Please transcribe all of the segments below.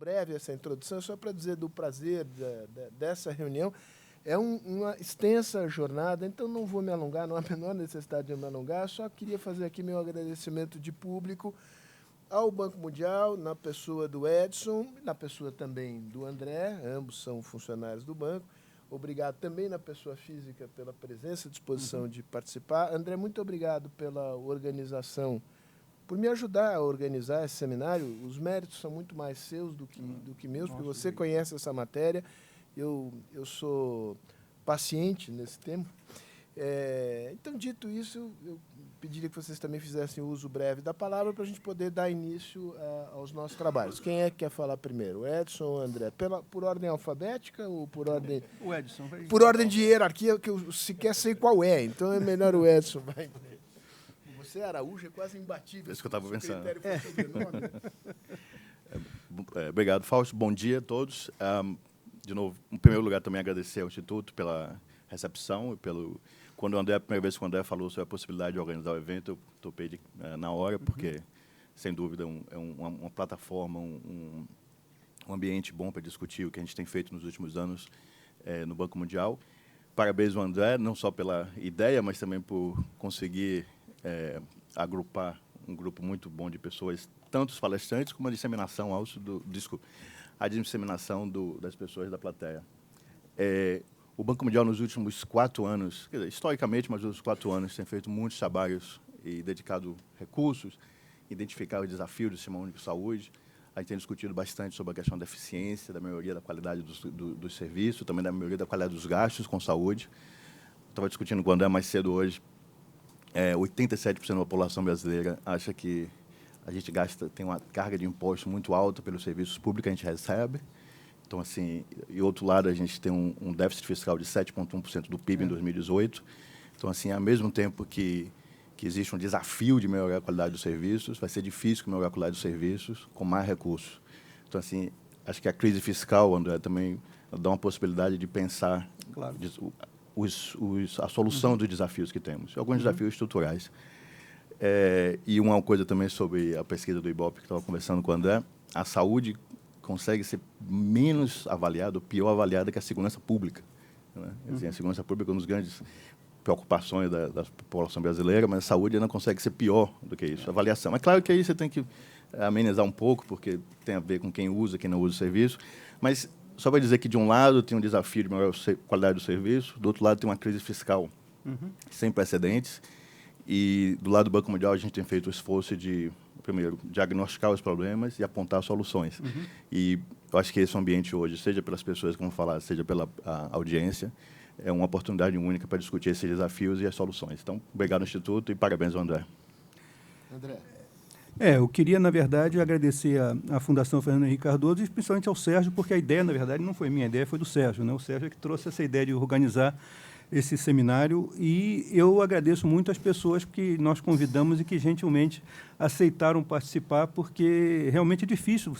breve essa introdução, só para dizer do prazer dessa reunião. É uma extensa jornada, então não vou me alongar, não há a menor necessidade de eu me alongar, só queria fazer aqui meu agradecimento de público ao Banco Mundial, na pessoa do Edson, na pessoa também do André, ambos são funcionários do banco. Obrigado também na pessoa física pela presença, disposição de participar. André, muito obrigado pela organização, por me ajudar a organizar esse seminário. Os méritos são muito mais seus do que meus, porque você conhece essa matéria. Eu sou paciente nesse tempo. Então, dito isso, eu pediria que vocês também fizessem uso breve da palavra para a gente poder dar início aos nossos trabalhos. Quem é que quer falar primeiro? Edson ou André? Por ordem alfabética ou por ordem... O Edson. Vai... Por ordem de hierarquia, que eu sequer sei qual é. Então, é melhor o Edson. Vai. Você, Araújo, é quase imbatível. É isso que eu estava pensando. Obrigado, Fausto. Bom dia a todos. De novo, em primeiro lugar, também agradecer ao Instituto pela recepção e pelo... Quando a primeira vez que o André falou sobre a possibilidade de organizar o evento, eu topei na hora, porque, sem dúvida, é uma plataforma, um ambiente bom para discutir o que a gente tem feito nos últimos anos no Banco Mundial. Parabéns ao André, não só pela ideia, mas também por conseguir agrupar um grupo muito bom de pessoas, tanto os palestrantes como a disseminação, a disseminação das pessoas da plateia. O Banco Mundial, nos últimos 4 anos, quer dizer, historicamente, mas nos últimos 4 anos, tem feito muitos trabalhos e dedicado recursos, identificar os desafios do Sistema Único de Saúde. A gente tem discutido bastante sobre a questão da eficiência, da melhoria da qualidade dos serviços, também da melhoria da qualidade dos gastos com saúde. Estava discutindo com o André mais cedo hoje. 87% da população brasileira acha que a gente tem uma carga de imposto muito alta pelos serviços públicos que a gente recebe. Então, assim, e outro lado, a gente tem um déficit fiscal de 7,1% do PIB em 2018. Então, assim, ao mesmo tempo que existe um desafio de melhorar a qualidade dos serviços, vai ser difícil melhorar a qualidade dos serviços com mais recursos. Então, assim, acho que a crise fiscal, André, também dá uma possibilidade de pensar claro, a solução dos desafios que temos, alguns desafios estruturais. E uma coisa também sobre a pesquisa do Ibope, que estava conversando com o André, a saúde consegue ser menos avaliada, ou pior avaliada que a segurança pública. Né? Assim, a segurança pública é uma das grandes preocupações da população brasileira, mas a saúde ainda consegue ser pior do que isso, a avaliação. É claro que aí você tem que amenizar um pouco, porque tem a ver com quem usa, quem não usa o serviço, mas só para dizer que, de um lado, tem um desafio de melhorar a qualidade do serviço, do outro lado, tem uma crise fiscal sem precedentes, e do lado do Banco Mundial, a gente tem feito o esforço de, primeiro, diagnosticar os problemas e apontar soluções. E eu acho que esse ambiente hoje, seja pelas pessoas que vão falar, seja pela audiência, é uma oportunidade única para discutir esses desafios e as soluções. Então, obrigado ao Instituto e parabéns ao André. André. Eu queria, na verdade, agradecer à Fundação Fernando Henrique Cardoso e principalmente ao Sérgio, porque a ideia, na verdade, não foi minha ideia, foi do Sérgio, né? O Sérgio é que trouxe essa ideia de organizar esse seminário, e eu agradeço muito as pessoas que nós convidamos e que gentilmente aceitaram participar, porque realmente é difícil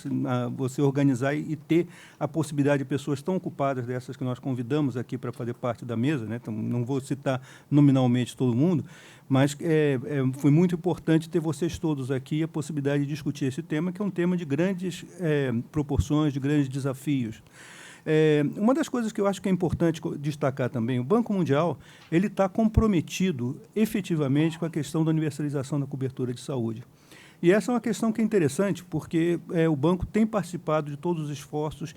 você organizar e ter a possibilidade de pessoas tão ocupadas dessas que nós convidamos aqui para fazer parte da mesa, né? Então, não vou citar nominalmente todo mundo, mas foi muito importante ter vocês todos aqui e a possibilidade de discutir esse tema, que é um tema de grandes proporções, de grandes desafios. Uma das coisas que eu acho que é importante destacar também, o Banco Mundial ele está comprometido efetivamente com a questão da universalização da cobertura de saúde. E essa é uma questão que é interessante, porque o banco tem participado de todos os esforços,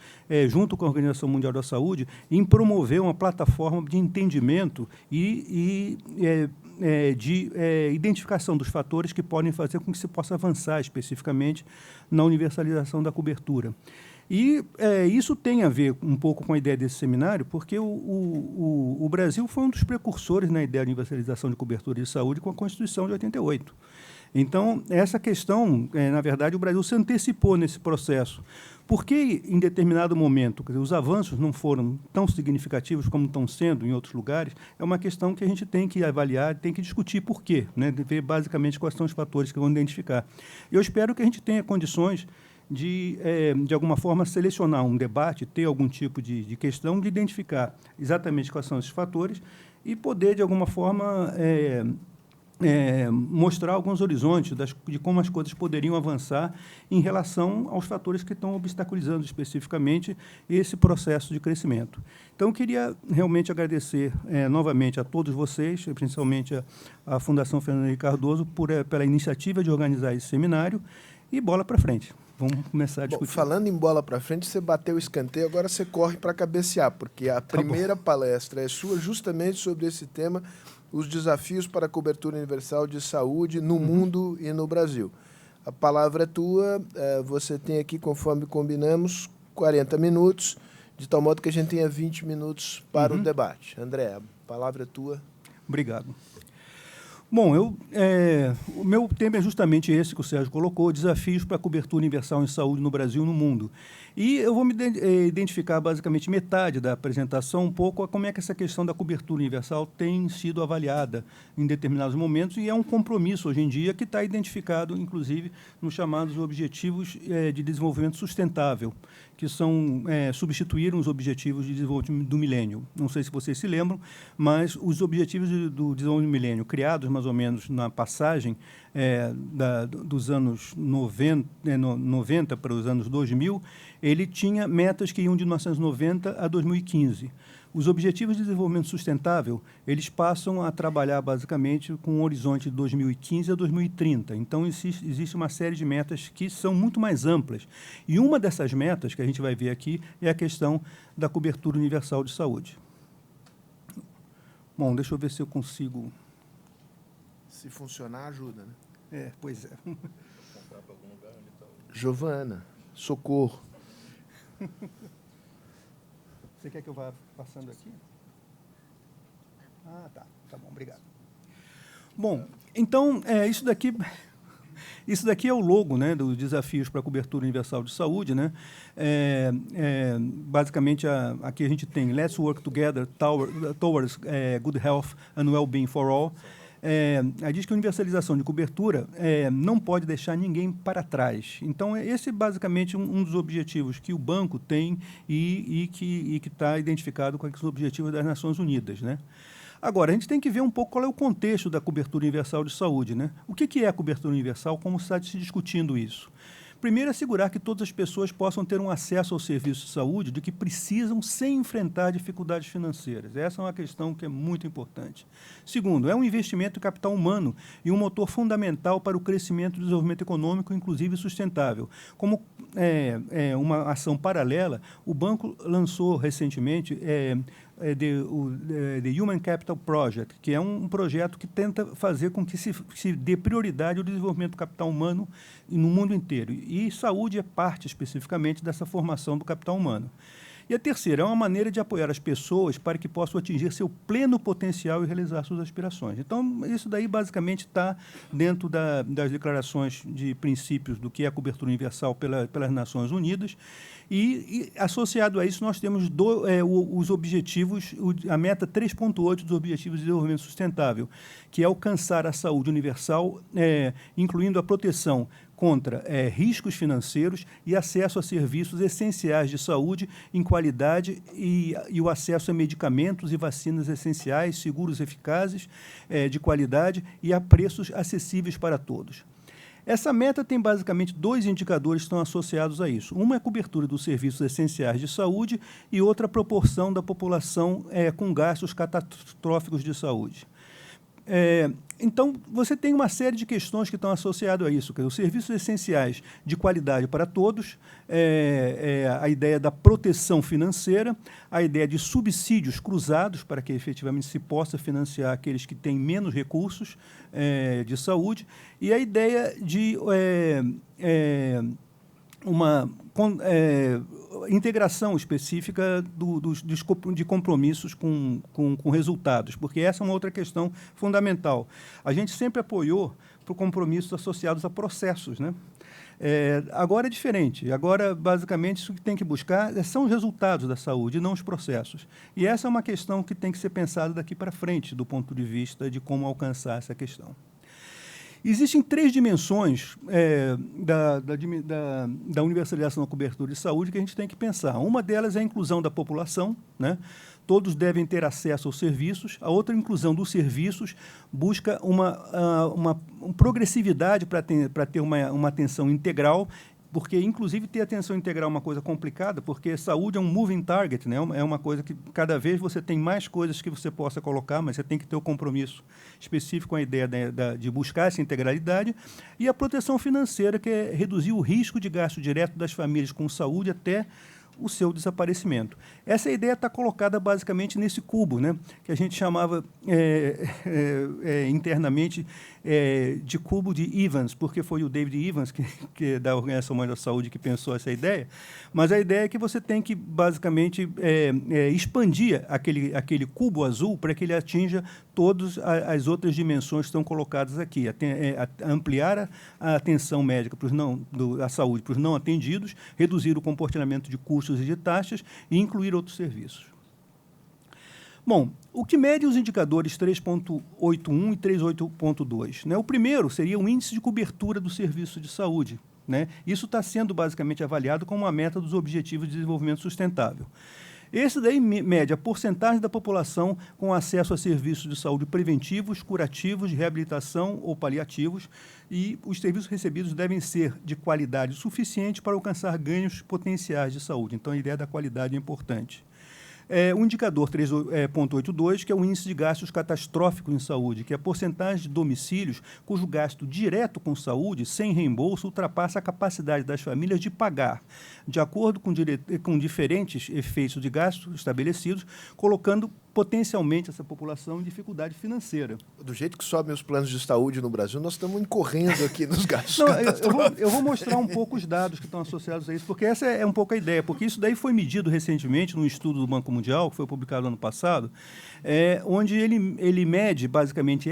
junto com a Organização Mundial da Saúde, em promover uma plataforma de entendimento e de identificação dos fatores que podem fazer com que se possa avançar especificamente na universalização da cobertura. E isso tem a ver um pouco com a ideia desse seminário, porque o Brasil foi um dos precursores na ideia de universalização de cobertura de saúde com a Constituição de 88. Então, essa questão, na verdade, o Brasil se antecipou nesse processo. Porque, em determinado momento, quer dizer, os avanços não foram tão significativos como estão sendo em outros lugares, é uma questão que a gente tem que avaliar, tem que discutir por quê, né? Ver basicamente quais são os fatores que vão identificar. Eu espero que a gente tenha condições de alguma forma, selecionar um debate, ter algum tipo de questão, de identificar exatamente quais são esses fatores e poder, de alguma forma, mostrar alguns horizontes de como as coisas poderiam avançar em relação aos fatores que estão obstaculizando especificamente esse processo de crescimento. Então, eu queria realmente agradecer novamente a todos vocês, principalmente a Fundação Fernando Henrique Cardoso, pela iniciativa de organizar esse seminário, e bola para frente. Vamos começar a discutir. Bom, falando em bola para frente, você bateu o escanteio, agora você corre para cabecear, porque a primeira palestra é sua justamente sobre esse tema, os desafios para a cobertura universal de saúde no mundo e no Brasil. A palavra é tua, você tem aqui, conforme combinamos, 40 minutos, de tal modo que a gente tenha 20 minutos para o debate. André, a palavra é tua. Obrigado. Bom, o meu tema é justamente esse que o Sérgio colocou, desafios para a cobertura universal em saúde no Brasil e no mundo. E eu vou me identificar basicamente metade da apresentação, um pouco a como é que essa questão da cobertura universal tem sido avaliada em determinados momentos, e é um compromisso hoje em dia que está identificado, inclusive, nos chamados Objetivos de Desenvolvimento Sustentável, que substituíram os Objetivos de Desenvolvimento do Milênio. Não sei se vocês se lembram, mas os Objetivos do Desenvolvimento do Milênio, criados mais ou menos na passagem dos anos 90 para os anos 2000, ele tinha metas que iam de 1990 a 2015. Os Objetivos de Desenvolvimento Sustentável, eles passam a trabalhar basicamente com um horizonte de 2015 a 2030. Então, existe uma série de metas que são muito mais amplas. E uma dessas metas, que a gente vai ver aqui, é a questão da cobertura universal de saúde. Bom, deixa eu ver se eu consigo... Se funcionar, ajuda, né? Pois é. Giovana, socorro. Você quer que eu vá passando aqui? Ah, tá. Tá bom, obrigado. Bom, então, isso daqui é o logo, né, dos desafios para a cobertura universal de saúde, né? Basicamente, aqui a gente tem Let's Work Together Towards Good Health and Well-being for All. Aí diz que a universalização de cobertura não pode deixar ninguém para trás. Então, esse é basicamente um dos objetivos que o banco tem e que está identificado com os objetivos das Nações Unidas, né? Agora, a gente tem que ver um pouco qual é o contexto da cobertura universal de saúde, né? O que é a cobertura universal? Como está se discutindo isso? Primeiro, assegurar que todas as pessoas possam ter um acesso ao serviço de saúde de que precisam sem enfrentar dificuldades financeiras. Essa é uma questão que é muito importante. Segundo, é um investimento em capital humano e um motor fundamental para o crescimento e desenvolvimento econômico, inclusive sustentável. Como uma ação paralela, o banco lançou recentemente The Human Capital Project, que é um projeto que tenta fazer com que se dê prioridade ao desenvolvimento do capital humano no mundo inteiro. E saúde é parte, especificamente, dessa formação do capital humano. E a terceira é uma maneira de apoiar as pessoas para que possam atingir seu pleno potencial e realizar suas aspirações. Então, isso daí basicamente está dentro das declarações de princípios do que é a cobertura universal pelas Nações Unidas. E associado a isso, nós temos os objetivos, a meta 3.8 dos Objetivos de Desenvolvimento Sustentável, que é alcançar a saúde universal, incluindo a proteção contra riscos financeiros e acesso a serviços essenciais de saúde em qualidade e o acesso a medicamentos e vacinas essenciais, seguros, eficazes, de qualidade e a preços acessíveis para todos. Essa meta tem basicamente 2 indicadores que estão associados a isso. Uma é a cobertura dos serviços essenciais de saúde e outra a proporção da população com gastos catastróficos de saúde. Então, você tem uma série de questões que estão associadas a isso, que os serviços essenciais de qualidade para todos, a ideia da proteção financeira, a ideia de subsídios cruzados para que efetivamente se possa financiar aqueles que têm menos recursos de saúde, e a ideia de uma integração específica de compromissos com resultados, porque essa é uma outra questão fundamental. A gente sempre apoiou por compromissos associados a processos, né? Agora é diferente. Agora, basicamente, isso que tem que buscar são os resultados da saúde, e não os processos. E essa é uma questão que tem que ser pensada daqui para frente, do ponto de vista de como alcançar essa questão. Existem 3 dimensões da universalização da cobertura de saúde que a gente tem que pensar. Uma delas é a inclusão da população, né? todos devem ter acesso aos serviços. A outra inclusão dos serviços busca uma progressividade para ter uma atenção integral, porque, inclusive, ter atenção integral é uma coisa complicada, porque saúde é um moving target, né? É uma coisa que cada vez você tem mais coisas que você possa colocar, mas você tem que ter o compromisso específico com a ideia de buscar essa integralidade, e a proteção financeira, que é reduzir o risco de gasto direto das famílias com saúde até o seu desaparecimento. Essa ideia está colocada basicamente nesse cubo, né, que a gente chamava internamente de cubo de Evans, porque foi o David Evans, que da Organização Mundial da Saúde, que pensou essa ideia, mas a ideia é que você tem que basicamente expandir aquele cubo azul para que ele atinja todas as outras dimensões que estão colocadas aqui, ampliar a atenção médica à saúde para os não atendidos, reduzir o comportamento de custos e de taxas e incluir outros serviços. Bom, o que mede os indicadores 3.81 e 3.8.2? Né? O primeiro seria o índice de cobertura do serviço de saúde. Né? Isso está sendo basicamente avaliado como uma meta dos Objetivos de Desenvolvimento Sustentável. Esse daí mede a porcentagem da população com acesso a serviços de saúde preventivos, curativos, de reabilitação ou paliativos, e os serviços recebidos devem ser de qualidade suficiente para alcançar ganhos potenciais de saúde. Então, a ideia da qualidade é importante. O indicador 3.82, que é o índice de gastos catastróficos em saúde, que é a porcentagem de domicílios cujo gasto direto com saúde, sem reembolso, ultrapassa a capacidade das famílias de pagar, de acordo com diferentes efeitos de gastos estabelecidos, colocando potencialmente essa população em dificuldade financeira. Do jeito que sobem os planos de saúde no Brasil, nós estamos incorrendo aqui nos gastos. Não, eu vou mostrar um pouco os dados que estão associados a isso, porque essa é um pouco a ideia, porque isso daí foi medido recentemente num estudo do Banco Mundial, que foi publicado ano passado, onde ele mede, basicamente,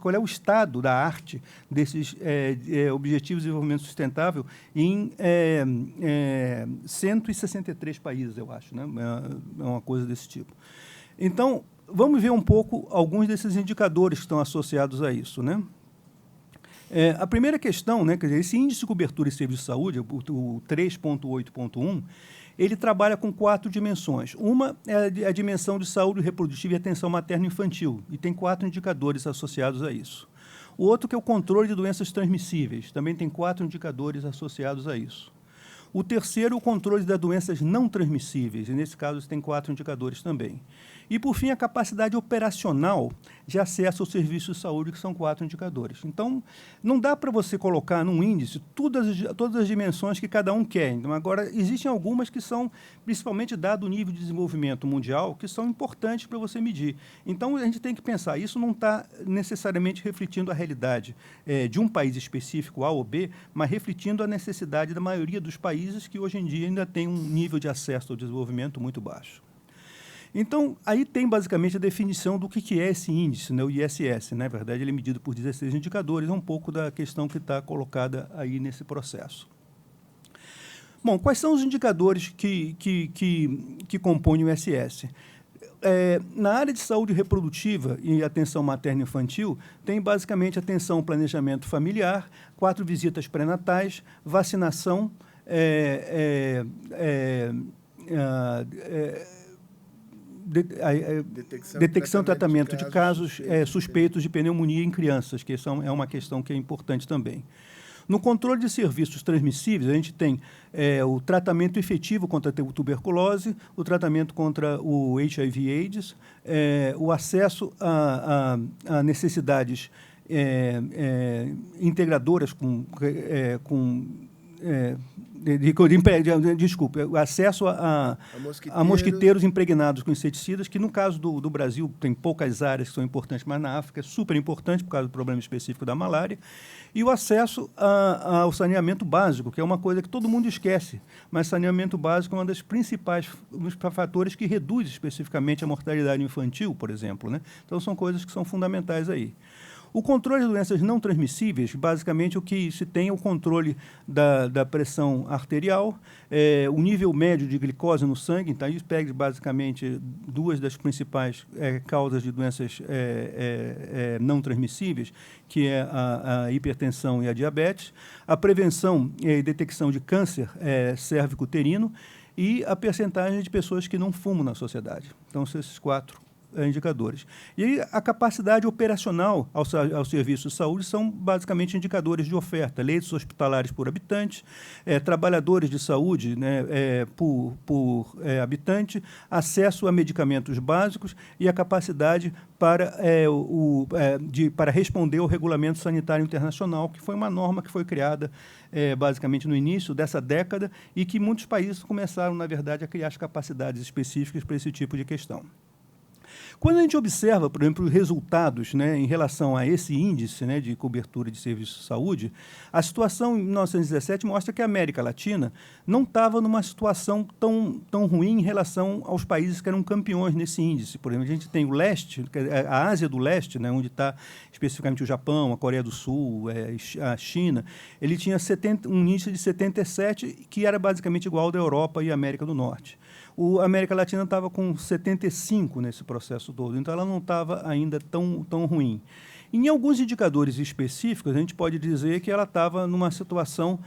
qual é o estado da arte desses Objetivos de Desenvolvimento Sustentável em 163 países, eu acho, né? É uma coisa desse tipo. Então, vamos ver um pouco alguns desses indicadores que estão associados a isso, né? A primeira questão, né, quer dizer, esse índice de cobertura e serviço de saúde, o 3.8.1, ele trabalha com 4 dimensões. Uma é a dimensão de saúde reprodutiva e atenção materno-infantil, e tem 4 indicadores associados a isso. O outro que é o controle de doenças transmissíveis, também tem 4 indicadores associados a isso. O terceiro, o controle das doenças não transmissíveis, e nesse caso tem 4 indicadores também. E, por fim, a capacidade operacional de acesso aos serviços de saúde, que são 4 indicadores. Então, não dá para você colocar num índice todas as dimensões que cada um quer. Então, agora, existem algumas que são, principalmente dado o nível de desenvolvimento mundial, que são importantes para você medir. Então, a gente tem que pensar, isso não está necessariamente refletindo a realidade de um país específico, A ou B, mas refletindo a necessidade da maioria dos países que, hoje em dia, ainda tem um nível de acesso ao desenvolvimento muito baixo. Então, aí tem basicamente a definição do que é esse índice, né, o ISS. Na verdade, ele é medido por 16 indicadores, é um pouco da questão que está colocada aí nesse processo. Bom, quais são os indicadores que compõem o ISS? Na área de saúde reprodutiva e atenção materno-infantil, tem basicamente atenção, planejamento familiar, 4 visitas pré-natais, vacinação, detecção e tratamento de casos suspeitos de pneumonia em crianças, que é uma questão que é importante também. No controle de serviços transmissíveis, a gente tem o tratamento efetivo contra a tuberculose, o tratamento contra o HIV/AIDS, o acesso a necessidades integradoras o acesso a mosquiteiros impregnados com inseticidas, que no caso do Brasil tem poucas áreas que são importantes, mas na África é super importante por causa do problema específico da malária, e o acesso ao saneamento básico, que é uma coisa que todo mundo esquece, mas saneamento básico é um dos principais fatores que reduz especificamente a mortalidade infantil, por exemplo, né? Então são coisas que são fundamentais aí. O controle de doenças não transmissíveis, basicamente o que se tem é o controle da pressão arterial, o nível médio de glicose no sangue, então isso pega basicamente 2 das principais causas de doenças não transmissíveis, que é a hipertensão e a diabetes, a prevenção e detecção de câncer cérvico-uterino, e a percentagem de pessoas que não fumam na sociedade. Então, são esses 4 indicadores. E aí, a capacidade operacional ao serviço de saúde são basicamente indicadores de oferta, leitos hospitalares por habitante, trabalhadores de saúde, né, por habitante, acesso a medicamentos básicos e a capacidade para responder ao Regulamento Sanitário Internacional, que foi uma norma que foi criada basicamente no início dessa década e que muitos países começaram, na verdade, a criar as capacidades específicas para esse tipo de questão. Quando a gente observa, por exemplo, os resultados, né, em relação a esse índice, né, de cobertura de serviços de saúde, a situação em 1917 mostra que a América Latina não estava numa situação tão ruim em relação aos países que eram campeões nesse índice. Por exemplo, a gente tem o leste, a Ásia do Leste, né, onde está especificamente o Japão, a Coreia do Sul, a China, ele tinha um índice de 77, que era basicamente igual ao da Europa e América do Norte. A América Latina estava com 75 nesse processo todo, então ela não estava ainda tão ruim. Em alguns indicadores específicos, a gente pode dizer que ela estava numa situação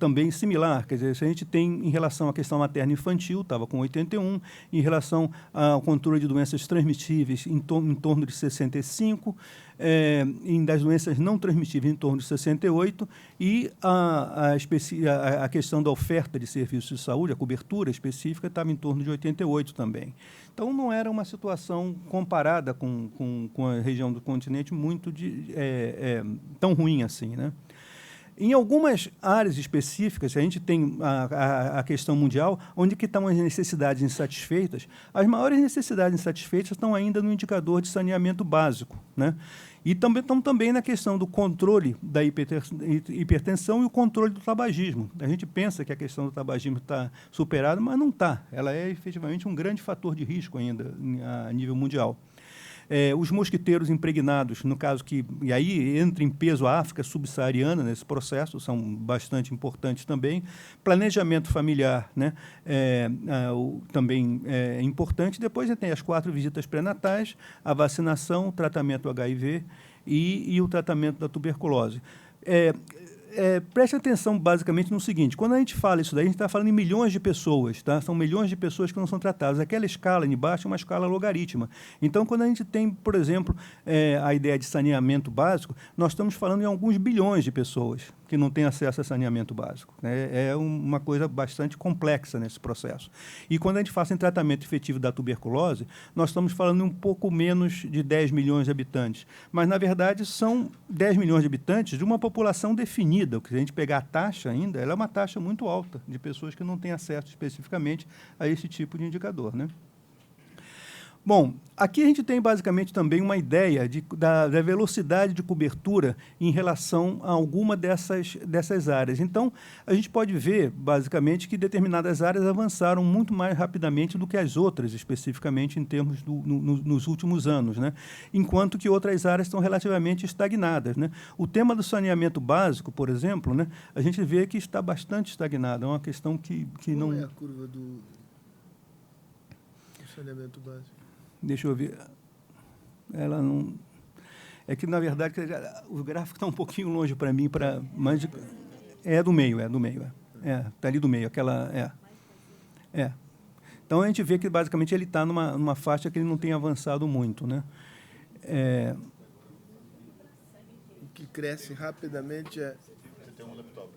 também similar. Quer dizer, se a gente tem em relação à questão materno-infantil, estava com 81, em relação ao controle de doenças transmissíveis, em torno de 65, das doenças não transmissíveis, em torno de 68, e a questão da oferta de serviços de saúde, a cobertura específica, estava em torno de 88 também. Então, não era uma situação comparada com a região do continente muito tão ruim assim, né? Em algumas áreas específicas, a gente tem a questão mundial, onde que estão as necessidades insatisfeitas. As maiores necessidades insatisfeitas estão ainda no indicador de saneamento básico, né? E estão também na questão do controle da hipertensão e o controle do tabagismo. A gente pensa que a questão do tabagismo está superada, mas não está. Ela é efetivamente um grande fator de risco ainda a nível mundial. Os mosquiteiros impregnados, no caso e aí entra em peso a África subsaariana nesse processo, são bastante importantes também. Planejamento familiar, né, também é importante. Depois a gente tem as 4 visitas pré-natais, a vacinação, o tratamento HIV e o tratamento da tuberculose. Preste atenção basicamente no seguinte: quando a gente fala isso daí, a gente está falando em milhões de pessoas, tá? São milhões de pessoas que não são tratadas. Aquela escala de baixo é uma escala logarítmica. Então, quando a gente tem, por exemplo, a ideia de saneamento básico, nós estamos falando em alguns bilhões de pessoas que não têm acesso a saneamento básico. É uma coisa bastante complexa nesse processo. E quando a gente fala em tratamento efetivo da tuberculose, nós estamos falando um pouco menos de 10 milhões de habitantes. Mas, na verdade, são 10 milhões de habitantes de uma população definida. Se a gente pegar a taxa ainda, ela é uma taxa muito alta de pessoas que não têm acesso especificamente a esse tipo de indicador, né? Bom, aqui a gente tem basicamente também uma ideia da velocidade de cobertura em relação a alguma dessas áreas. Então, a gente pode ver, basicamente, que determinadas áreas avançaram muito mais rapidamente do que as outras, especificamente em termos nos últimos anos, né? Enquanto que outras áreas estão relativamente estagnadas, né? O tema do saneamento básico, por exemplo, né, a gente vê que está bastante estagnado. É uma questão que não... Qual é a curva do saneamento básico? Deixa eu ver. Ela não... É que, na verdade, o gráfico está um pouquinho longe para mim, mas é do meio. Está ali do meio, aquela... Então, a gente vê que, basicamente, ele está numa faixa que ele não tem avançado muito, né? O que cresce rapidamente é... Você tem um laptop,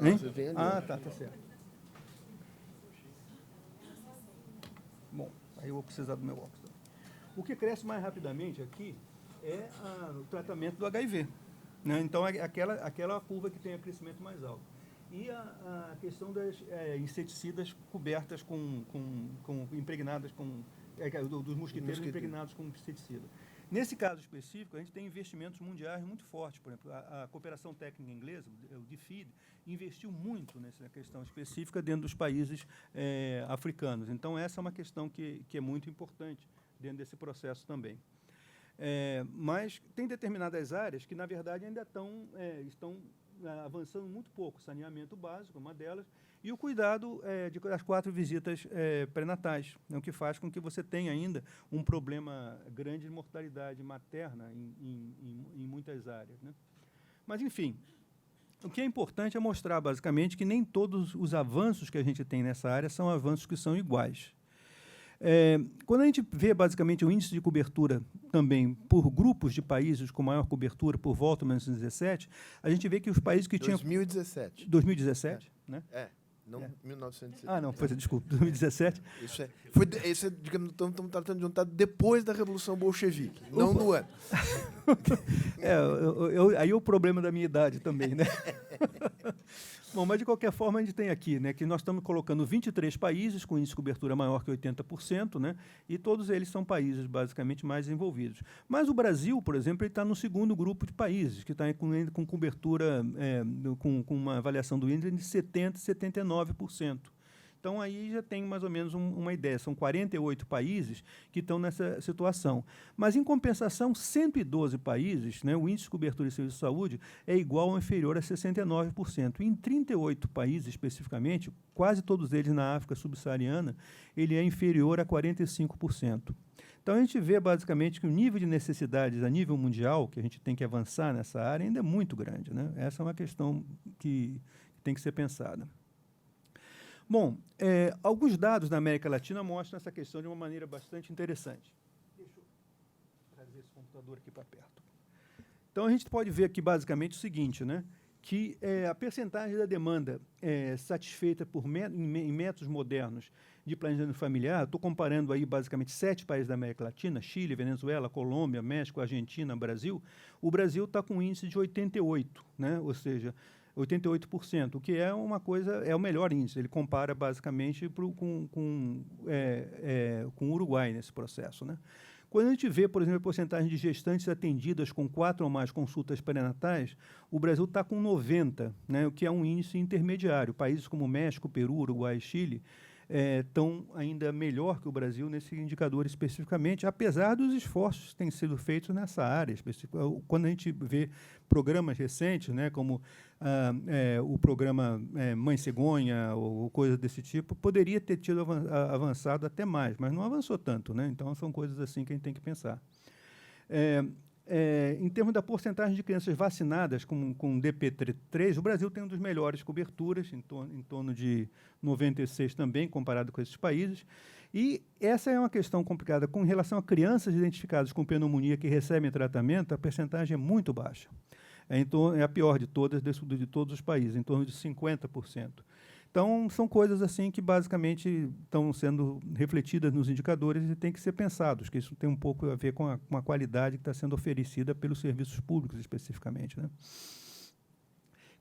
Hein? Você tem ali. Tá certo. Bom, aí eu vou precisar do meu óculos. O que cresce mais rapidamente aqui é o tratamento do HIV, né? Então, aquela curva que tem o crescimento mais alto. E a questão das inseticidas cobertas impregnadas dos mosquiteiros impregnados com inseticida. Nesse caso específico, a gente tem investimentos mundiais muito fortes. Por exemplo, a Cooperação Técnica Inglesa, o DFID, investiu muito nessa questão específica dentro dos países africanos. Então, essa é uma questão que é muito importante dentro desse processo também. Mas tem determinadas áreas que, na verdade, ainda estão avançando muito pouco. Saneamento básico, uma delas, e o cuidado das 4 visitas pré-natais, né, o que faz com que você tenha ainda um problema grande de mortalidade materna em muitas áreas, né? Mas, enfim, O que é importante é mostrar, basicamente, que nem todos os avanços que a gente tem nessa área são avanços que são iguais. Quando a gente vê, basicamente, o índice de cobertura também por grupos de países com maior cobertura por volta de 1917, a gente vê que os países que tinham... 2017. 2017, né? Não 1917. Ah, não, desculpa, 2017. Digamos, estamos tratando de um dado depois da Revolução Bolchevique, não no ano. Aí é o problema da minha idade também, né? Bom, mas de qualquer forma a gente tem aqui, né, que nós estamos colocando 23 países com índice de cobertura maior que 80%, né, e todos eles são países basicamente mais envolvidos. Mas o Brasil, por exemplo, ele está no segundo grupo de países, que está com cobertura, com uma avaliação do índice de 70% e 79%. Então, aí já tem mais ou menos uma ideia. São 48 países que estão nessa situação. Mas, em compensação, 112 países, né, o índice de cobertura de serviço de saúde é igual ou inferior a 69%. E em 38 países, especificamente, quase todos eles na África subsaariana, ele é inferior a 45%. Então, a gente vê, basicamente, que o nível de necessidades a nível mundial, que a gente tem que avançar nessa área, ainda é muito grande, né? Essa é uma questão que tem que ser pensada. Bom, alguns dados da América Latina mostram essa questão de uma maneira bastante interessante. Deixa eu trazer esse computador aqui para perto. Então, a gente pode ver aqui, basicamente, o seguinte, né, que a percentagem da demanda satisfeita em métodos modernos de planejamento familiar, estou comparando aí, basicamente, 7 países da América Latina, Chile, Venezuela, Colômbia, México, Argentina, Brasil. O Brasil está com um índice de 88%, né, ou seja, 88%, o que é uma coisa, é o melhor índice. Ele compara basicamente com o Uruguai nesse processo, né? Quando a gente vê, por exemplo, a porcentagem de gestantes atendidas com 4 ou mais consultas pré-natais, o Brasil está com 90%, né, o que é um índice intermediário. Países como México, Peru, Uruguai e Chile estão ainda melhor que o Brasil nesse indicador especificamente, apesar dos esforços que têm sido feitos nessa área. Quando a gente vê programas recentes, né, como o programa Mãe Cegonha ou coisa desse tipo, poderia ter tido avançado até mais, mas não avançou tanto, né? Então, são coisas assim que a gente tem que pensar. Em termos da porcentagem de crianças vacinadas com DP3, o Brasil tem uma das melhores coberturas, em torno de 96% também, comparado com esses países. E essa é uma questão complicada. Com relação a crianças identificadas com pneumonia que recebem tratamento, a percentagem é muito baixa. É a pior de todos os países, em torno de 50%. Então, são coisas assim que, basicamente, estão sendo refletidas nos indicadores e têm que ser pensados, que isso tem um pouco a ver com a qualidade que está sendo oferecida pelos serviços públicos, especificamente, né?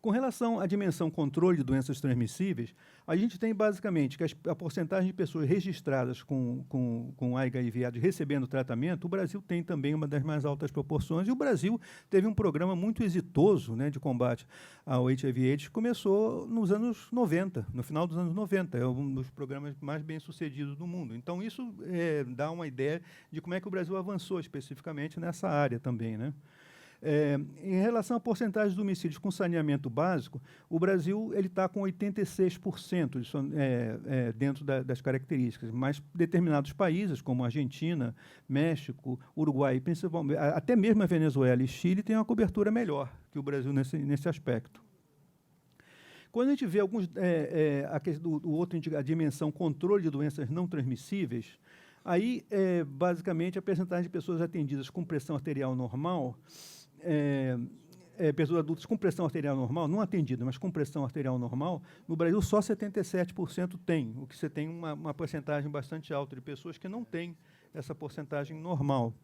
Com relação à dimensão controle de doenças transmissíveis, a gente tem, basicamente, que a porcentagem de pessoas registradas com HIV/AIDS recebendo tratamento, o Brasil tem também uma das mais altas proporções, e o Brasil teve um programa muito exitoso, né, de combate ao HIV/AIDS, que começou nos anos 90, no final dos anos 90, é um dos programas mais bem-sucedidos do mundo. Então, isso dá uma ideia de como é que o Brasil avançou especificamente nessa área também, né? Em relação à porcentagem de homicídios com saneamento básico, o Brasil está com 86% dentro das características, mas determinados países, como Argentina, México, Uruguai, principalmente, até mesmo a Venezuela e Chile, têm uma cobertura melhor que o Brasil nesse aspecto. Quando a gente vê a dimensão controle de doenças não transmissíveis, aí, basicamente, a percentagem de pessoas atendidas com pressão arterial normal, pessoas adultas com pressão arterial normal, não atendidas, mas com pressão arterial normal, no Brasil só 77% tem, o que você tem uma porcentagem bastante alta de pessoas que não têm essa porcentagem normal.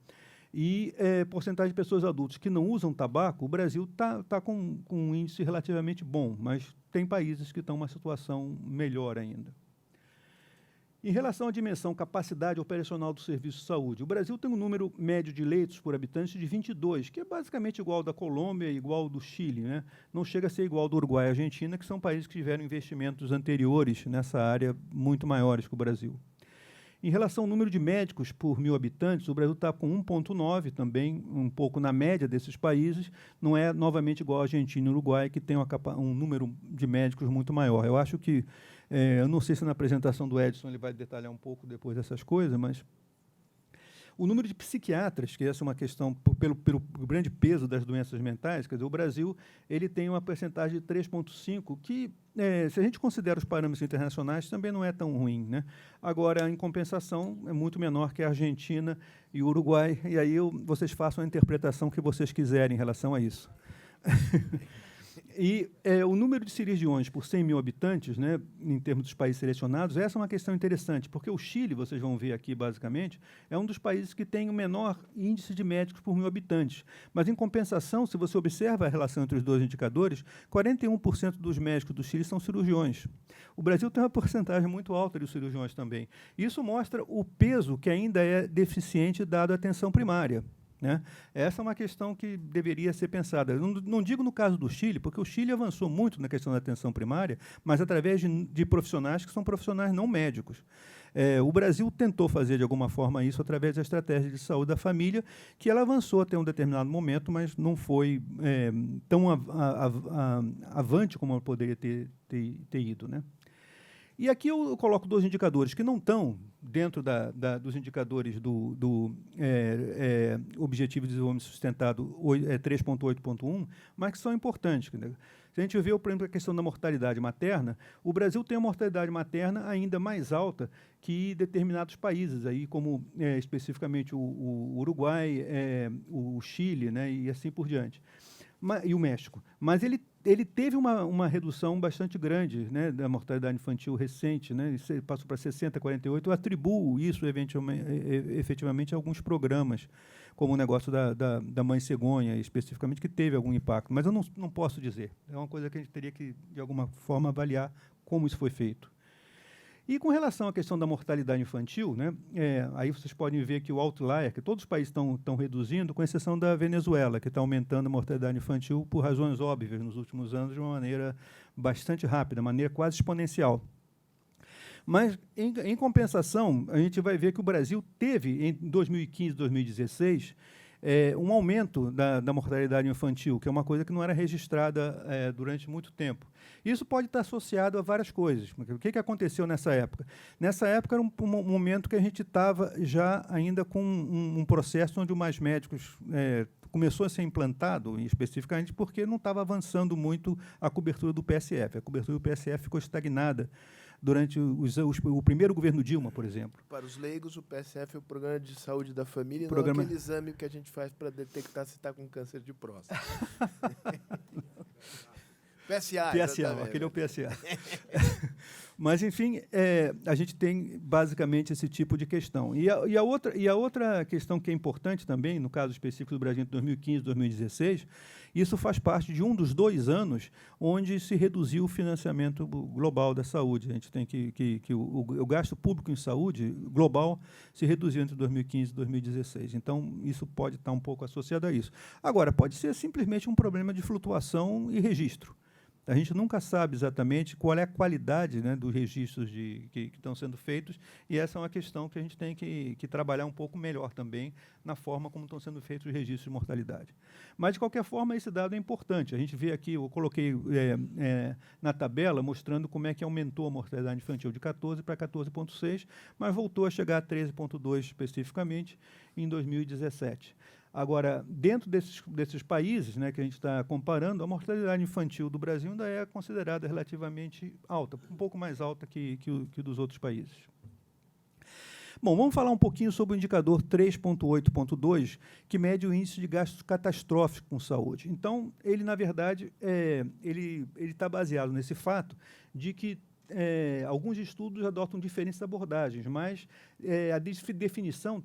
E porcentagem de pessoas adultas que não usam tabaco, o Brasil está com um índice relativamente bom, mas tem países que estão em uma situação melhor ainda. Em relação à dimensão capacidade operacional do serviço de saúde, o Brasil tem um número médio de leitos por habitante de 22, que é basicamente igual ao da Colômbia e igual ao do Chile, né? Não chega a ser igual ao do Uruguai e Argentina, que são países que tiveram investimentos anteriores nessa área muito maiores que o Brasil. Em relação ao número de médicos por 1.000 habitantes, o Brasil está com 1,9, também um pouco na média desses países, não é novamente igual à Argentina e Uruguai, que tem um número de médicos muito maior. Eu acho que, eu não sei se na apresentação do Edson ele vai detalhar um pouco depois dessas coisas, mas O número de psiquiatras, que essa é uma questão pelo grande peso das doenças mentais, quer dizer, o Brasil ele tem uma percentagem de 3,5, que, se a gente considera os parâmetros internacionais, também não é tão ruim, né? Agora, em compensação, é muito menor que a Argentina e o Uruguai, e aí vocês façam a interpretação que vocês quiserem em relação a isso. E o número de cirurgiões por 100 mil habitantes, né, em termos dos países selecionados, essa é uma questão interessante, porque o Chile, vocês vão ver aqui, basicamente, é um dos países que tem o menor índice de médicos por 1.000 habitantes. Mas, em compensação, se você observa a relação entre os dois indicadores, 41% dos médicos do Chile são cirurgiões. O Brasil tem uma porcentagem muito alta de cirurgiões também. Isso mostra o peso que ainda é deficiente dado à atenção primária, né? Essa é uma questão que deveria ser pensada. Não digo no caso do Chile, porque o Chile avançou muito na questão da atenção primária, mas através de profissionais que são profissionais não médicos. O Brasil tentou fazer, de alguma forma, isso através da estratégia de saúde da família, que ela avançou até um determinado momento, mas não foi tão avante como ela poderia ter ido, né? E aqui eu coloco 2 indicadores que não estão dentro dos indicadores do Objetivo de Desenvolvimento Sustentado 3.8.1, mas que são importantes. Né? Se a gente vê, por exemplo, a questão da mortalidade materna, o Brasil tem uma mortalidade materna ainda mais alta que determinados países, aí, como especificamente o Uruguai, o Chile, né, e assim por diante, e o México. Mas ele teve uma redução bastante grande, né, da mortalidade infantil recente, né, passou para 60, 48. Eu atribuo isso efetivamente a alguns programas, como o negócio da Mãe Cegonha, especificamente, que teve algum impacto. Mas eu não posso dizer. É uma coisa que a gente teria que, de alguma forma, avaliar como isso foi feito. E com relação à questão da mortalidade infantil, né, aí vocês podem ver que o outlier, que todos os países estão reduzindo, com exceção da Venezuela, que está aumentando a mortalidade infantil por razões óbvias nos últimos anos, de uma maneira bastante rápida, maneira quase exponencial. Mas, em compensação, a gente vai ver que o Brasil teve, em 2015 e 2016, um aumento da mortalidade infantil, que é uma coisa que não era registrada durante muito tempo. Isso pode estar associado a várias coisas. O que aconteceu nessa época? Nessa época era um momento que a gente estava já ainda com um processo onde o Mais Médicos começou a ser implantado, especificamente porque não estava avançando muito a cobertura do PSF. A cobertura do PSF ficou estagnada durante o primeiro governo Dilma, por exemplo. Para os leigos, o PSF é o Programa de Saúde da Família, não aquele exame que a gente faz para detectar se está com câncer de próstata. PSA, aquele é o PSA. Mas, enfim, a gente tem basicamente esse tipo de questão. E a outra questão que é importante também, no caso específico do Brasil, entre 2015 e 2016, isso faz parte de um dos 2 anos onde se reduziu o financiamento global da saúde. A gente tem que o gasto público em saúde global se reduziu entre 2015 e 2016. Então, isso pode estar um pouco associado a isso. Agora, pode ser simplesmente um problema de flutuação e registro. A gente nunca sabe exatamente qual é a qualidade, né, dos registros que estão sendo feitos, e essa é uma questão que a gente tem que trabalhar um pouco melhor também na forma como estão sendo feitos os registros de mortalidade. Mas, de qualquer forma, esse dado é importante. A gente vê aqui, eu coloquei na tabela, mostrando como é que aumentou a mortalidade infantil de 14 para 14,6, mas voltou a chegar a 13,2 especificamente em 2017. Agora, dentro desses países, né, que a gente está comparando, a mortalidade infantil do Brasil ainda é considerada relativamente alta, um pouco mais alta que dos outros países. Bom, vamos falar um pouquinho sobre o indicador 3.8.2, que mede o índice de gastos catastróficos com saúde. Então, ele, na verdade, ele está baseado nesse fato de que alguns estudos adotam diferentes abordagens, mas a definição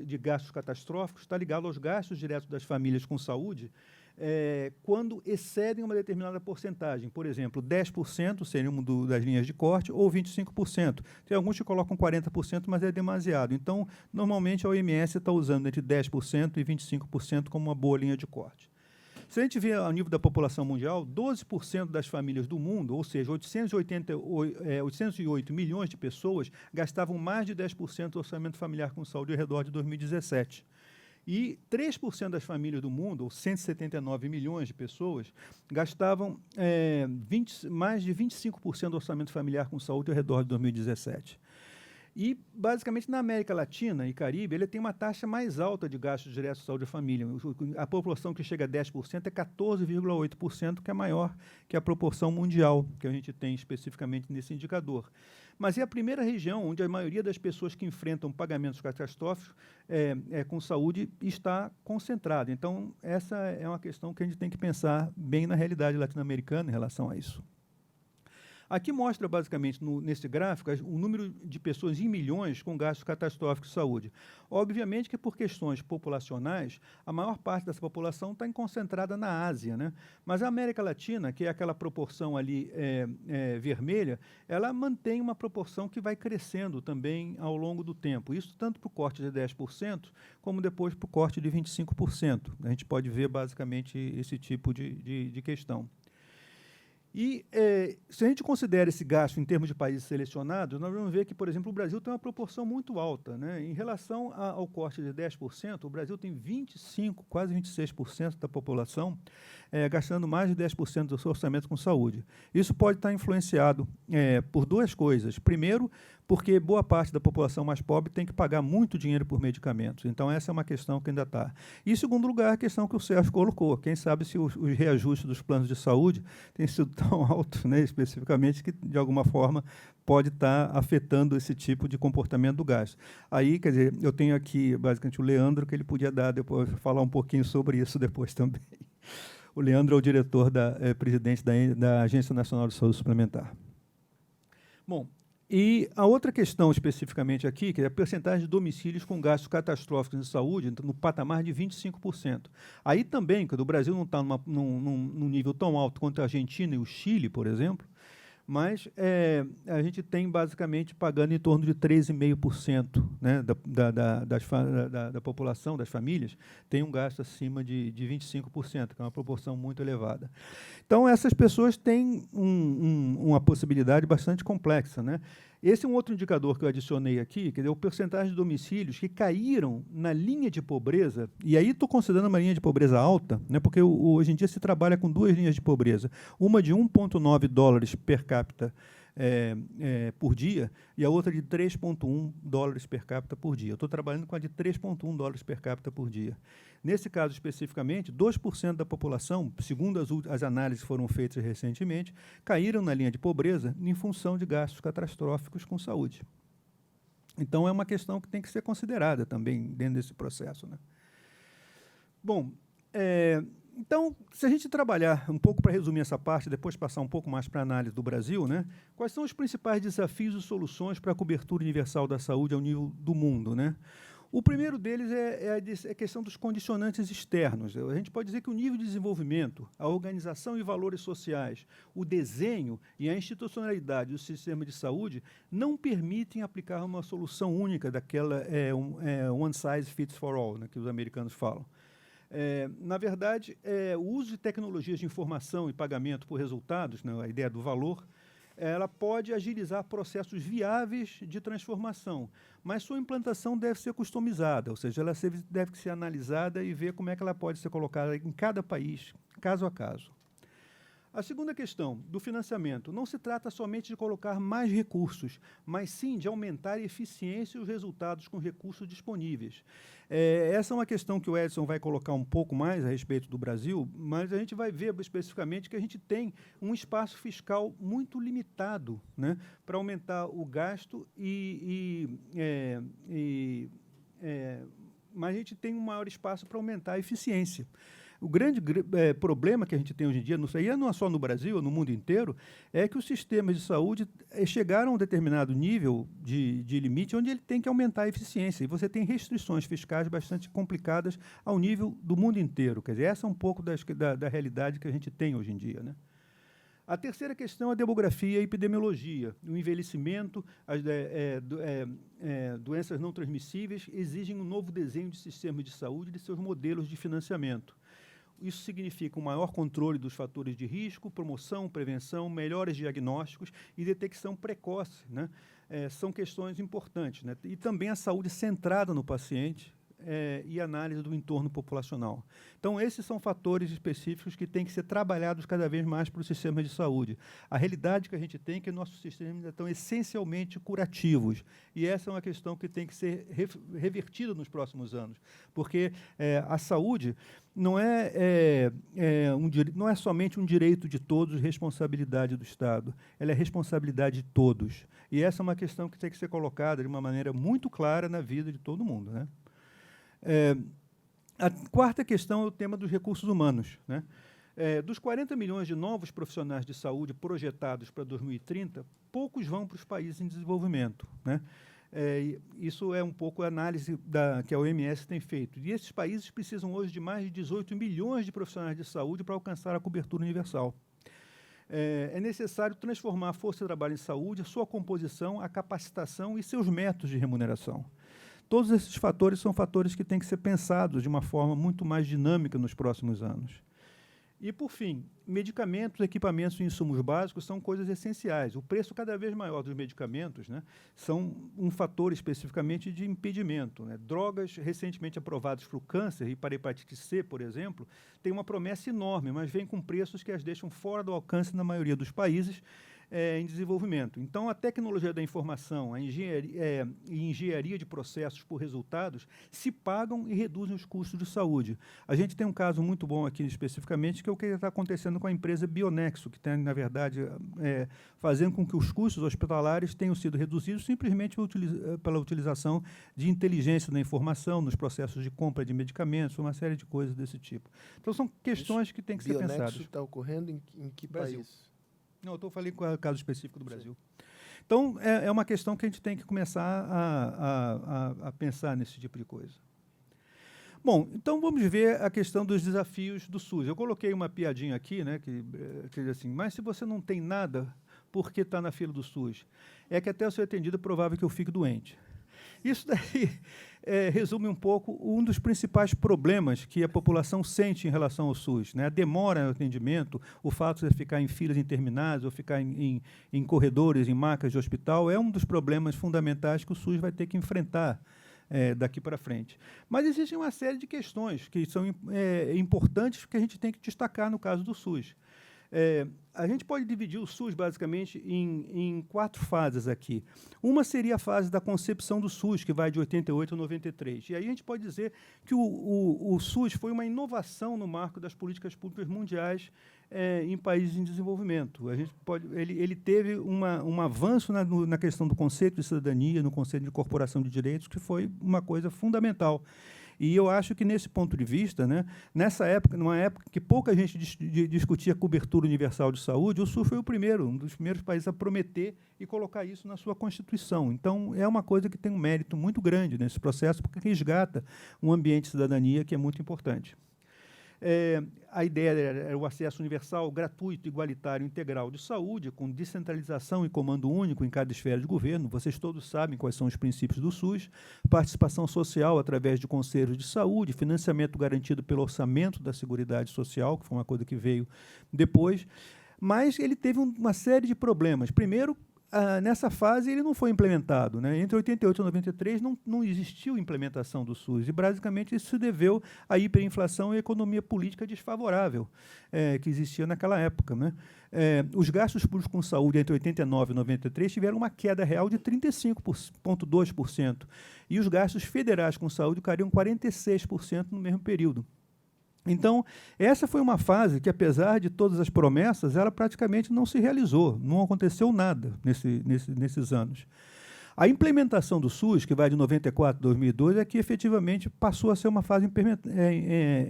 de gastos catastróficos está ligada aos gastos diretos das famílias com saúde quando excedem uma determinada porcentagem. Por exemplo, 10% seria uma das linhas de corte ou 25%. Tem alguns que colocam 40%, mas é demasiado. Então, normalmente, a OMS está usando entre 10% e 25% como uma boa linha de corte. Se a gente vê ao nível da população mundial, 12% das famílias do mundo, ou seja, 808 milhões de pessoas, gastavam mais de 10% do orçamento familiar com saúde ao redor de 2017. E 3% das famílias do mundo, ou 179 milhões de pessoas, gastavam mais de 25% do orçamento familiar com saúde ao redor de 2017. E, basicamente, na América Latina e Caribe, ele tem uma taxa mais alta de gastos diretos de saúde da família. A proporção que chega a 10% é 14,8%, que é maior que a proporção mundial que a gente tem especificamente nesse indicador. Mas é a primeira região onde a maioria das pessoas que enfrentam pagamentos catastróficos com saúde está concentrada. Então, essa é uma questão que a gente tem que pensar bem na realidade latino-americana em relação a isso. Aqui mostra, basicamente, nesse gráfico, o número de pessoas em milhões com gastos catastróficos de saúde. Obviamente que, por questões populacionais, a maior parte dessa população está concentrada na Ásia, né? Mas a América Latina, que é aquela proporção ali vermelha, ela mantém uma proporção que vai crescendo também ao longo do tempo. Isso tanto para o corte de 10%, como depois para o corte de 25%. A gente pode ver, basicamente, esse tipo de questão. E se a gente considera esse gasto em termos de países selecionados, nós vamos ver que, por exemplo, o Brasil tem uma proporção muito alta, né? Em relação ao corte de 10%, o Brasil tem 25%, quase 26% da população gastando mais de 10% do seu orçamento com saúde. Isso pode estar influenciado por duas coisas. Primeiro, porque boa parte da população mais pobre tem que pagar muito dinheiro por medicamentos. Então, essa é uma questão que ainda está. E, em segundo lugar, a questão que o Sérgio colocou. Quem sabe se os reajustes dos planos de saúde têm sido tão altos, né, especificamente, que, de alguma forma, pode estar afetando esse tipo de comportamento do gasto. Aí, quer dizer, eu tenho aqui, basicamente, o Leandro, que ele podia dar depois, falar um pouquinho sobre isso depois também. O Leandro é o diretor, presidente da Agência Nacional de Saúde Suplementar. Bom, e a outra questão especificamente aqui, que é a percentagem de domicílios com gastos catastróficos em saúde, no patamar de 25%. Aí também, quando o Brasil não está num nível tão alto quanto a Argentina e o Chile, por exemplo, mas a gente tem basicamente pagando em torno de 13,5%, né, da população, das famílias, tem um gasto acima de 25%, que é uma proporção muito elevada. Então, essas pessoas têm uma possibilidade bastante complexa, né? Esse é um outro indicador que eu adicionei aqui, que é o percentagem de domicílios que caíram na linha de pobreza, e aí estou considerando uma linha de pobreza alta, né, porque hoje em dia se trabalha com duas linhas de pobreza, uma de 1,9 dólares per capita por dia, e a outra de 3,1 dólares per capita por dia. Eu estou trabalhando com a de 3,1 dólares per capita por dia. Nesse caso especificamente, 2% da população, segundo as análises que foram feitas recentemente, caíram na linha de pobreza em função de gastos catastróficos com saúde. Então, é uma questão que tem que ser considerada também dentro desse processo, né? Bom, então, se a gente trabalhar um pouco para resumir essa parte, depois passar um pouco mais para a análise do Brasil, né, quais são os principais desafios e soluções para a cobertura universal da saúde ao nível do mundo, né? O primeiro deles é a questão dos condicionantes externos. A gente pode dizer que o nível de desenvolvimento, a organização e valores sociais, o desenho e a institucionalidade do sistema de saúde não permitem aplicar uma solução única daquela one size fits for all, né, que os americanos falam. Na verdade, o uso de tecnologias de informação e pagamento por resultados, né, a ideia do valor, ela pode agilizar processos viáveis de transformação, mas sua implantação deve ser customizada, ou seja, ela deve ser analisada e ver como é que ela pode ser colocada em cada país, caso a caso. A segunda questão, do financiamento, não se trata somente de colocar mais recursos, mas sim de aumentar a eficiência e os resultados com recursos disponíveis. Essa é uma questão que o Edson vai colocar um pouco mais a respeito do Brasil, mas a gente vai ver especificamente que a gente tem um espaço fiscal muito limitado, né, para aumentar o gasto mas a gente tem um maior espaço para aumentar a eficiência. O grande problema que a gente tem hoje em dia, não é só no Brasil, no mundo inteiro, é que os sistemas de saúde chegaram a um determinado nível de limite onde ele tem que aumentar a eficiência. E você tem restrições fiscais bastante complicadas ao nível do mundo inteiro. Quer dizer, essa é um pouco da realidade que a gente tem hoje em dia, né? A terceira questão é a demografia e a epidemiologia. O envelhecimento, as doenças não transmissíveis exigem um novo desenho de sistemas de saúde e de seus modelos de financiamento. Isso significa um maior controle dos fatores de risco, promoção, prevenção, melhores diagnósticos e detecção precoce, né? São questões importantes, né? E também a saúde centrada no paciente e análise do entorno populacional. Então, esses são fatores específicos que têm que ser trabalhados cada vez mais para o sistema de saúde. A realidade que a gente tem é que nossos sistemas estão essencialmente curativos, e essa é uma questão que tem que ser revertida nos próximos anos, porque a saúde não é somente um direito de todos, responsabilidade do Estado. Ela é responsabilidade de todos. E essa é uma questão que tem que ser colocada de uma maneira muito clara na vida de todo mundo, né? A quarta questão é o tema dos recursos humanos, né? Dos 40 milhões de novos profissionais de saúde projetados para 2030, poucos vão para os países em desenvolvimento, né? Isso é um pouco a análise que a OMS tem feito. E esses países precisam hoje de mais de 18 milhões de profissionais de saúde para alcançar a cobertura universal. É necessário transformar a força de trabalho em saúde, a sua composição, a capacitação e seus métodos de remuneração. Todos esses fatores são fatores que têm que ser pensados de uma forma muito mais dinâmica nos próximos anos. E, por fim, medicamentos, equipamentos e insumos básicos são coisas essenciais. O preço cada vez maior dos medicamentos, né, são um fator especificamente de impedimento, né? Drogas recentemente aprovadas para o câncer e para a hepatite C, por exemplo, têm uma promessa enorme, mas vêm com preços que as deixam fora do alcance na maioria dos países em desenvolvimento. Então, a tecnologia da informação, a engenharia de processos por resultados se pagam e reduzem os custos de saúde. A gente tem um caso muito bom aqui especificamente, que é o que está acontecendo com a empresa Bionexo, que tem, na verdade, fazendo com que os custos hospitalares tenham sido reduzidos simplesmente pela utilização de inteligência da informação nos processos de compra de medicamentos, uma série de coisas desse tipo. Então, são questões que têm que ser pensadas. Bionexo está ocorrendo em que Brasil. país? Não, eu estou falando com o caso específico do Brasil. Então, é uma questão que a gente tem que começar a pensar nesse tipo de coisa. Bom, então vamos ver a questão dos desafios do SUS. Eu coloquei uma piadinha aqui, né, que diz assim, mas se você não tem nada, por que está na fila do SUS? É que até eu ser atendido é provável que eu fique doente. Isso daí resume um pouco um dos principais problemas que a população sente em relação ao SUS, né? A demora no atendimento, o fato de ficar em filas intermináveis ou ficar em corredores, em macas de hospital, é um dos problemas fundamentais que o SUS vai ter que enfrentar daqui para frente. Mas existe uma série de questões que são importantes que a gente tem que destacar no caso do SUS. A gente pode dividir o SUS, basicamente, em 4 fases aqui. Uma seria a fase da concepção do SUS, que vai de 88 a 93. E aí a gente pode dizer que o SUS foi uma inovação no marco das políticas públicas mundiais em países em desenvolvimento. Ele teve um avanço na questão do conceito de cidadania, no conceito de incorporação de direitos, que foi uma coisa fundamental. E eu acho que, nesse ponto de vista, né, nessa época, numa época que pouca gente discutia cobertura universal de saúde, o SUS foi um dos primeiros países a prometer e colocar isso na sua Constituição. Então, é uma coisa que tem um mérito muito grande nesse processo, porque resgata um ambiente de cidadania que é muito importante. A ideia era o acesso universal, gratuito, igualitário, integral de saúde, com descentralização e comando único em cada esfera de governo. Vocês todos sabem quais são os princípios do SUS. Participação social através de conselhos de saúde, financiamento garantido pelo orçamento da Seguridade Social, que foi uma coisa que veio depois. Mas ele teve uma série de problemas. Primeiro, nessa fase ele não foi implementado, né? Entre 88 e 93 não existiu implementação do SUS, e basicamente isso se deveu à hiperinflação e à economia política desfavorável que existia naquela época, né? Os gastos públicos com saúde entre 89 e 93 tiveram uma queda real de 35,2%, e os gastos federais com saúde caíram 46% no mesmo período. Então, essa foi uma fase que, apesar de todas as promessas, ela praticamente não se realizou, não aconteceu nada nesses anos. A implementação do SUS, que vai de 94 a 2002, é que efetivamente passou a ser uma fase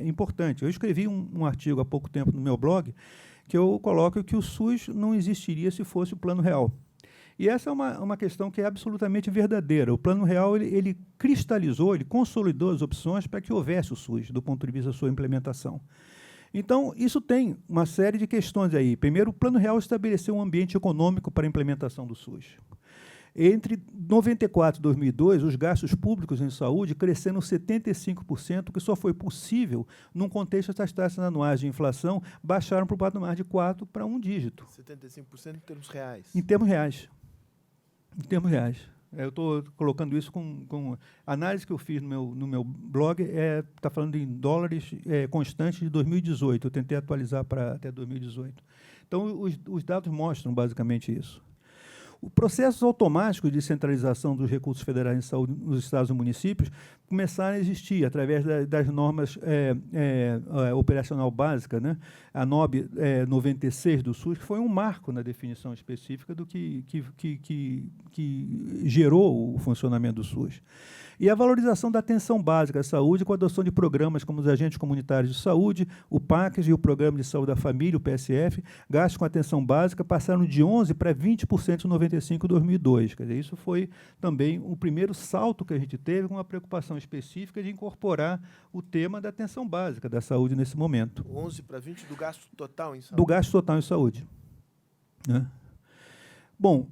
importante. Eu escrevi um artigo há pouco tempo no meu blog, que eu coloco que o SUS não existiria se fosse o Plano Real. E essa é uma questão que é absolutamente verdadeira. O Plano Real ele cristalizou, ele consolidou as opções para que houvesse o SUS, do ponto de vista da sua implementação. Então, isso tem uma série de questões aí. Primeiro, o Plano Real estabeleceu um ambiente econômico para a implementação do SUS. Entre 94 e 2002, os gastos públicos em saúde cresceram 75%, que só foi possível num contexto das taxas anuais de inflação baixaram para o patamar de 4 para 1 dígito. 75% em termos reais. Em termos reais. Em termos reais. Eu estou colocando isso com a análise que eu fiz no meu blog, está falando em dólares constantes de 2018. Eu tentei atualizar para até 2018. Então, os dados mostram basicamente isso. O processos automáticos de centralização dos recursos federais em saúde nos estados e municípios começaram a existir através das normas operacional básica, né? A NOB 96 do SUS, que foi um marco na definição específica do que gerou o funcionamento do SUS. E a valorização da atenção básica à saúde com a adoção de programas como os agentes comunitários de saúde, o PACS e o Programa de Saúde da Família, o PSF, gastos com atenção básica passaram de 11% para 20% em 95 e 2002. Quer dizer, isso foi também o primeiro salto que a gente teve com uma preocupação específica de incorporar o tema da atenção básica da saúde nesse momento. 11 para 20 do gasto total em saúde. Do gasto total em saúde. Né? Bom,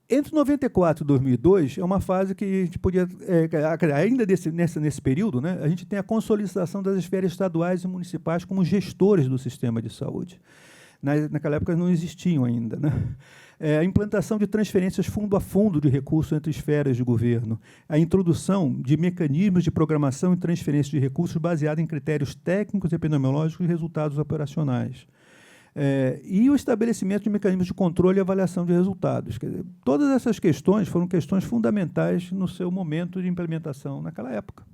entre 94 e 2002, é uma fase que a gente podia... ainda nesse período, né, a gente tem a consolidação das esferas estaduais e municipais como gestores do sistema de saúde. Naquela época não existiam ainda. Né? A implantação de transferências fundo a fundo de recursos entre esferas de governo. A introdução de mecanismos de programação e transferência de recursos baseados em critérios técnicos, epidemiológicos e resultados operacionais. E o estabelecimento de mecanismos de controle e avaliação de resultados. Quer dizer, todas essas questões foram questões fundamentais no seu momento de implementação naquela época.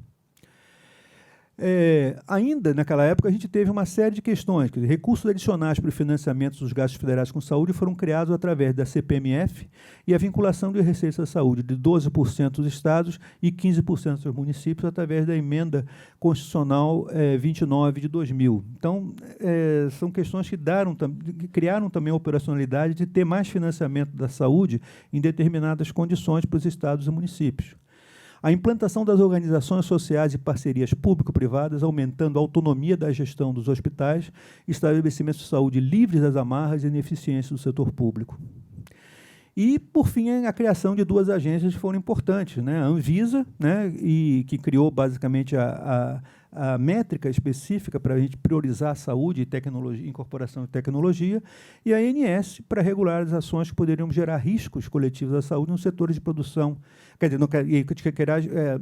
Ainda naquela época, a gente teve uma série de questões. Quer dizer, recursos adicionais para o financiamento dos gastos federais com saúde foram criados através da CPMF e a vinculação de receitas da saúde de 12% dos estados e 15% dos municípios através da emenda constitucional 29 de 2000. Então, são questões que criaram também a operacionalidade de ter mais financiamento da saúde em determinadas condições para os estados e municípios. A implantação das organizações sociais e parcerias público-privadas, aumentando a autonomia da gestão dos hospitais, estabelecimentos de saúde livres das amarras e ineficiências do setor público. E, por fim, a criação de duas agências que foram importantes, né? A Anvisa, né, que criou basicamente a métrica específica para a gente priorizar a saúde e tecnologia, incorporação de tecnologia, e a ANS para regular as ações que poderiam gerar riscos coletivos à saúde nos setores de produção. Quer dizer,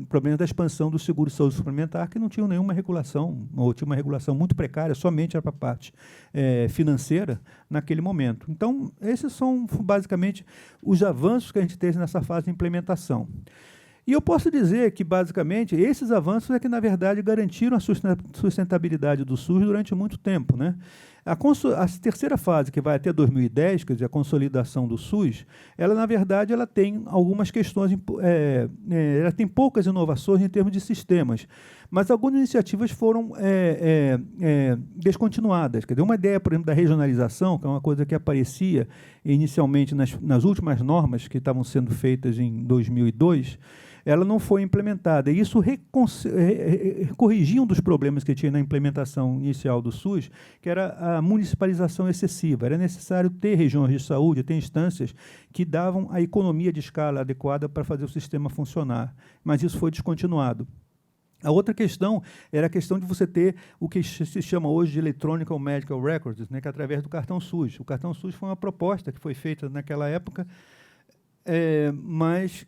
problemas da expansão do seguro de saúde suplementar, que não tinham nenhuma regulação, ou tinha uma regulação muito precária, somente para a parte financeira naquele momento. Então, esses são basicamente os avanços que a gente teve nessa fase de implementação. E eu posso dizer que, basicamente, esses avanços é que, na verdade, garantiram a sustentabilidade do SUS durante muito tempo. Né? A terceira fase, que vai até 2010, quer dizer, a consolidação do SUS, ela, na verdade, ela tem algumas questões, ela tem poucas inovações em termos de sistemas, mas algumas iniciativas foram descontinuadas. Quer dizer, uma ideia, por exemplo, da regionalização, que é uma coisa que aparecia inicialmente nas últimas normas que estavam sendo feitas em 2002, ela não foi implementada. E isso corrigia um dos problemas que tinha na implementação inicial do SUS, que era a municipalização excessiva. Era necessário ter regiões de saúde, ter instâncias que davam a economia de escala adequada para fazer o sistema funcionar. Mas isso foi descontinuado. A outra questão era a questão de você ter o que se chama hoje de Electronic Medical Records, né, que é através do cartão SUS. O cartão SUS foi uma proposta que foi feita naquela época, mas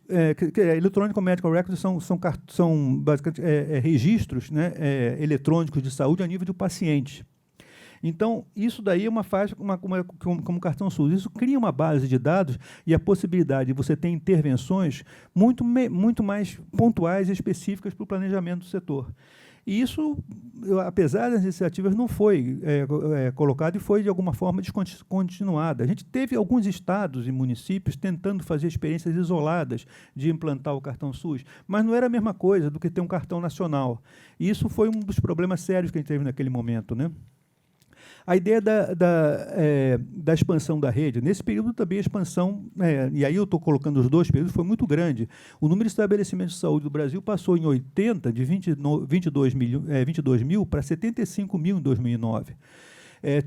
Electronic Medical Records são basicamente registros, né, eletrônicos de saúde a nível do paciente. Então, isso daí é uma fase como cartão SUS. Isso cria uma base de dados e a possibilidade de você ter intervenções muito mais pontuais e específicas para o planejamento do setor. E isso, apesar das iniciativas, não foi colocado e foi, de alguma forma, descontinuada. A gente teve alguns estados e municípios tentando fazer experiências isoladas de implantar o cartão SUS, mas não era a mesma coisa do que ter um cartão nacional. E isso foi um dos problemas sérios que a gente teve naquele momento, né? A ideia da expansão da rede, nesse período também a expansão, e aí eu estou colocando os dois períodos, foi muito grande. O número de estabelecimentos de saúde do Brasil passou em 80, de 22 mil para 75 mil em 2009.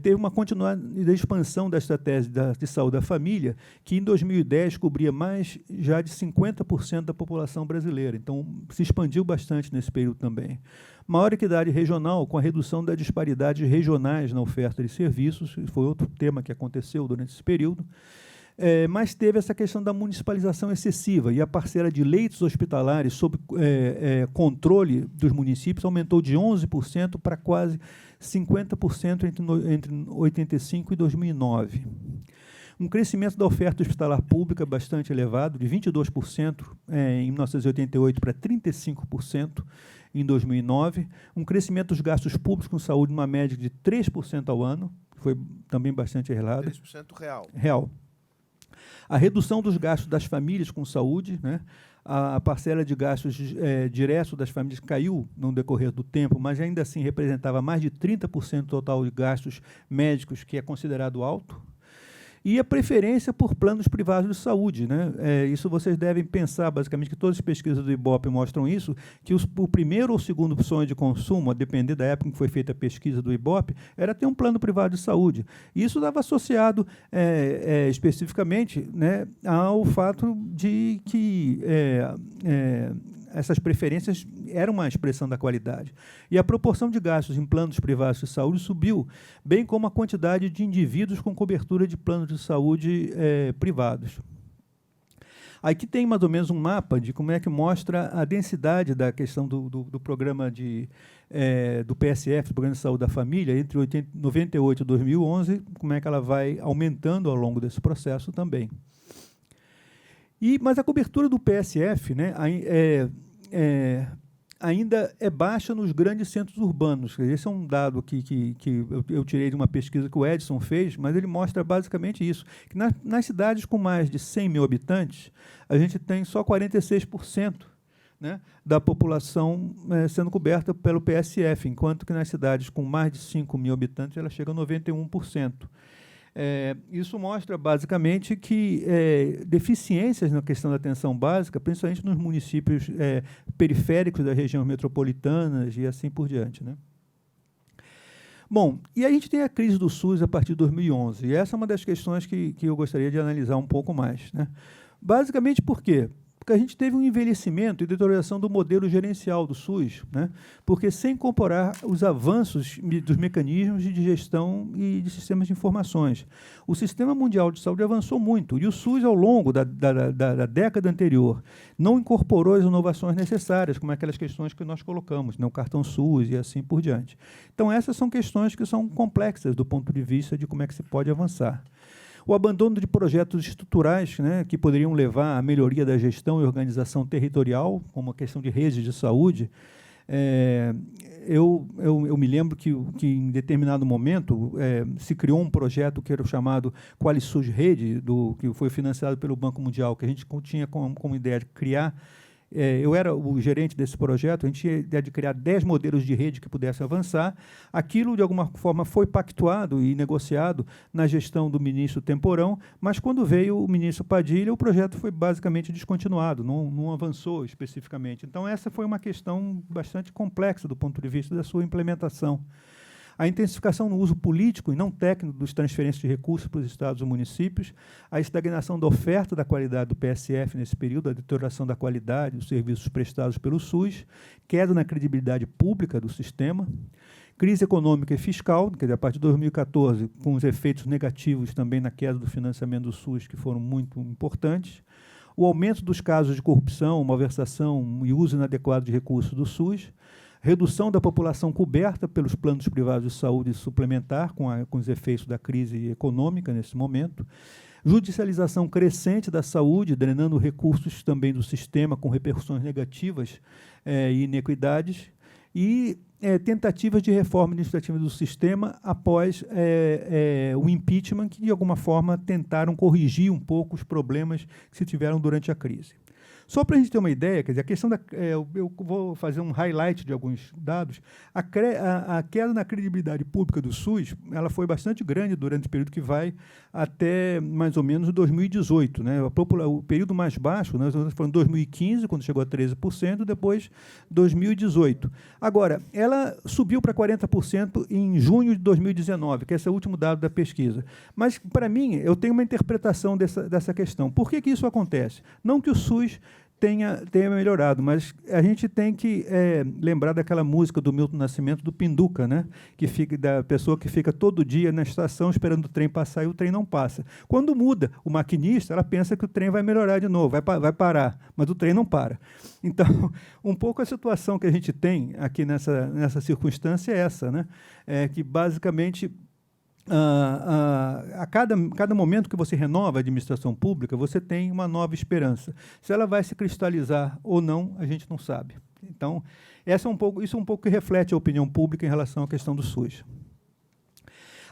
Teve uma continuada expansão da estratégia de saúde da família, que em 2010 cobria mais já de 50% da população brasileira. Então, se expandiu bastante nesse período também. Maior equidade regional, com a redução das disparidades regionais na oferta de serviços, foi outro tema que aconteceu durante esse período. mas teve essa questão da municipalização excessiva, e a parcela de leitos hospitalares sob controle dos municípios aumentou de 11% para quase 50% entre 85 e 2009. Um crescimento da oferta hospitalar pública bastante elevado, de 22% em 1988 para 35% em 2009. Um crescimento dos gastos públicos com saúde, uma média de 3% ao ano, que foi também bastante elevada. 3% real. Real. A redução dos gastos das famílias com saúde, né? A parcela de gastos diretos das famílias caiu no decorrer do tempo, mas ainda assim representava mais de 30% do total de gastos médicos, que é considerado alto. E a preferência por planos privados de saúde, né? Isso vocês devem pensar, basicamente, que todas as pesquisas do IBOP mostram isso, que o primeiro ou segundo sonho de consumo, a depender da época em que foi feita a pesquisa do IBOP, era ter um plano privado de saúde. E isso estava associado especificamente, né, ao fato de que essas preferências eram uma expressão da qualidade. E a proporção de gastos em planos privados de saúde subiu, bem como a quantidade de indivíduos com cobertura de planos de saúde privados. Aqui tem mais ou menos um mapa de como é que mostra a densidade da questão do programa do PSF, do Programa de Saúde da Família, entre 1998 e 2011, como é que ela vai aumentando ao longo desse processo também. Mas a cobertura do PSF, né, ainda é baixa nos grandes centros urbanos. Esse é um dado que eu tirei de uma pesquisa que o Edson fez, mas ele mostra basicamente isso, que nas cidades com mais de 100 mil habitantes, a gente tem só 46%, né, da população sendo coberta pelo PSF, enquanto que nas cidades com mais de 5 mil habitantes, ela chega a 91%. Isso mostra, basicamente, que deficiências na questão da atenção básica, principalmente nos municípios periféricos das regiões metropolitanas e assim por diante, né? Bom, e a gente tem a crise do SUS a partir de 2011, e essa é uma das questões que eu gostaria de analisar um pouco mais, né? Basicamente, por quê? Porque a gente teve um envelhecimento e deterioração do modelo gerencial do SUS, né? Porque sem incorporar os avanços dos mecanismos de gestão e de sistemas de informações. O Sistema Mundial de Saúde avançou muito, e o SUS, ao longo da década anterior, não incorporou as inovações necessárias, como aquelas questões que nós colocamos, né? O cartão SUS e assim por diante. Então, essas são questões que são complexas do ponto de vista de como é que se pode avançar. O abandono de projetos estruturais, né, que poderiam levar à melhoria da gestão e organização territorial, como a questão de redes de saúde. Eu me lembro que em determinado momento se criou um projeto que era o chamado QualiSUS Rede, que foi financiado pelo Banco Mundial, que a gente tinha como ideia de criar. Eu era o gerente desse projeto, a gente tinha a ideia de criar 10 modelos de rede que pudesse avançar. Aquilo, de alguma forma, foi pactuado e negociado na gestão do ministro Temporão, mas, quando veio o ministro Padilha, o projeto foi basicamente descontinuado, não avançou especificamente. Então, essa foi uma questão bastante complexa do ponto de vista da sua implementação. A intensificação no uso político e não técnico dos transferências de recursos para os estados e municípios, a estagnação da oferta da qualidade do PSF nesse período, a deterioração da qualidade dos serviços prestados pelo SUS, queda na credibilidade pública do sistema, crise econômica e fiscal, quer dizer, a partir de 2014, com os efeitos negativos também na queda do financiamento do SUS, que foram muito importantes, o aumento dos casos de corrupção, malversação e uso inadequado de recursos do SUS, redução da população coberta pelos planos privados de saúde suplementar, com os efeitos da crise econômica nesse momento, judicialização crescente da saúde, drenando recursos também do sistema, com repercussões negativas e inequidades, e tentativas de reforma administrativa do sistema após o impeachment, que, de alguma forma, tentaram corrigir um pouco os problemas que se tiveram durante a crise. Só para a gente ter uma ideia, quer dizer, a questão eu vou fazer um highlight de alguns dados. A queda na credibilidade pública do SUS, ela foi bastante grande durante o período que vai até mais ou menos 2018, né? O período mais baixo, nós falamos em 2015, quando chegou a 13%, depois 2018. Agora, ela subiu para 40% em junho de 2019, que esse é o último dado da pesquisa. Mas, para mim, eu tenho uma interpretação dessa questão. Por que isso acontece? Não que o SUS tenha melhorado, mas a gente tem que lembrar daquela música do Milton Nascimento, do Pinduca, né? Da pessoa que fica todo dia na estação esperando o trem passar e o trem não passa. Quando muda o maquinista, ela pensa que o trem vai melhorar de novo, vai parar, mas o trem não para. Então, um pouco a situação que a gente tem aqui nessa circunstância é essa, né? Que, basicamente, a cada momento que você renova a administração pública, você tem uma nova esperança. Se ela vai se cristalizar ou não, a gente não sabe. Então, isso é um pouco que reflete a opinião pública em relação à questão do SUS.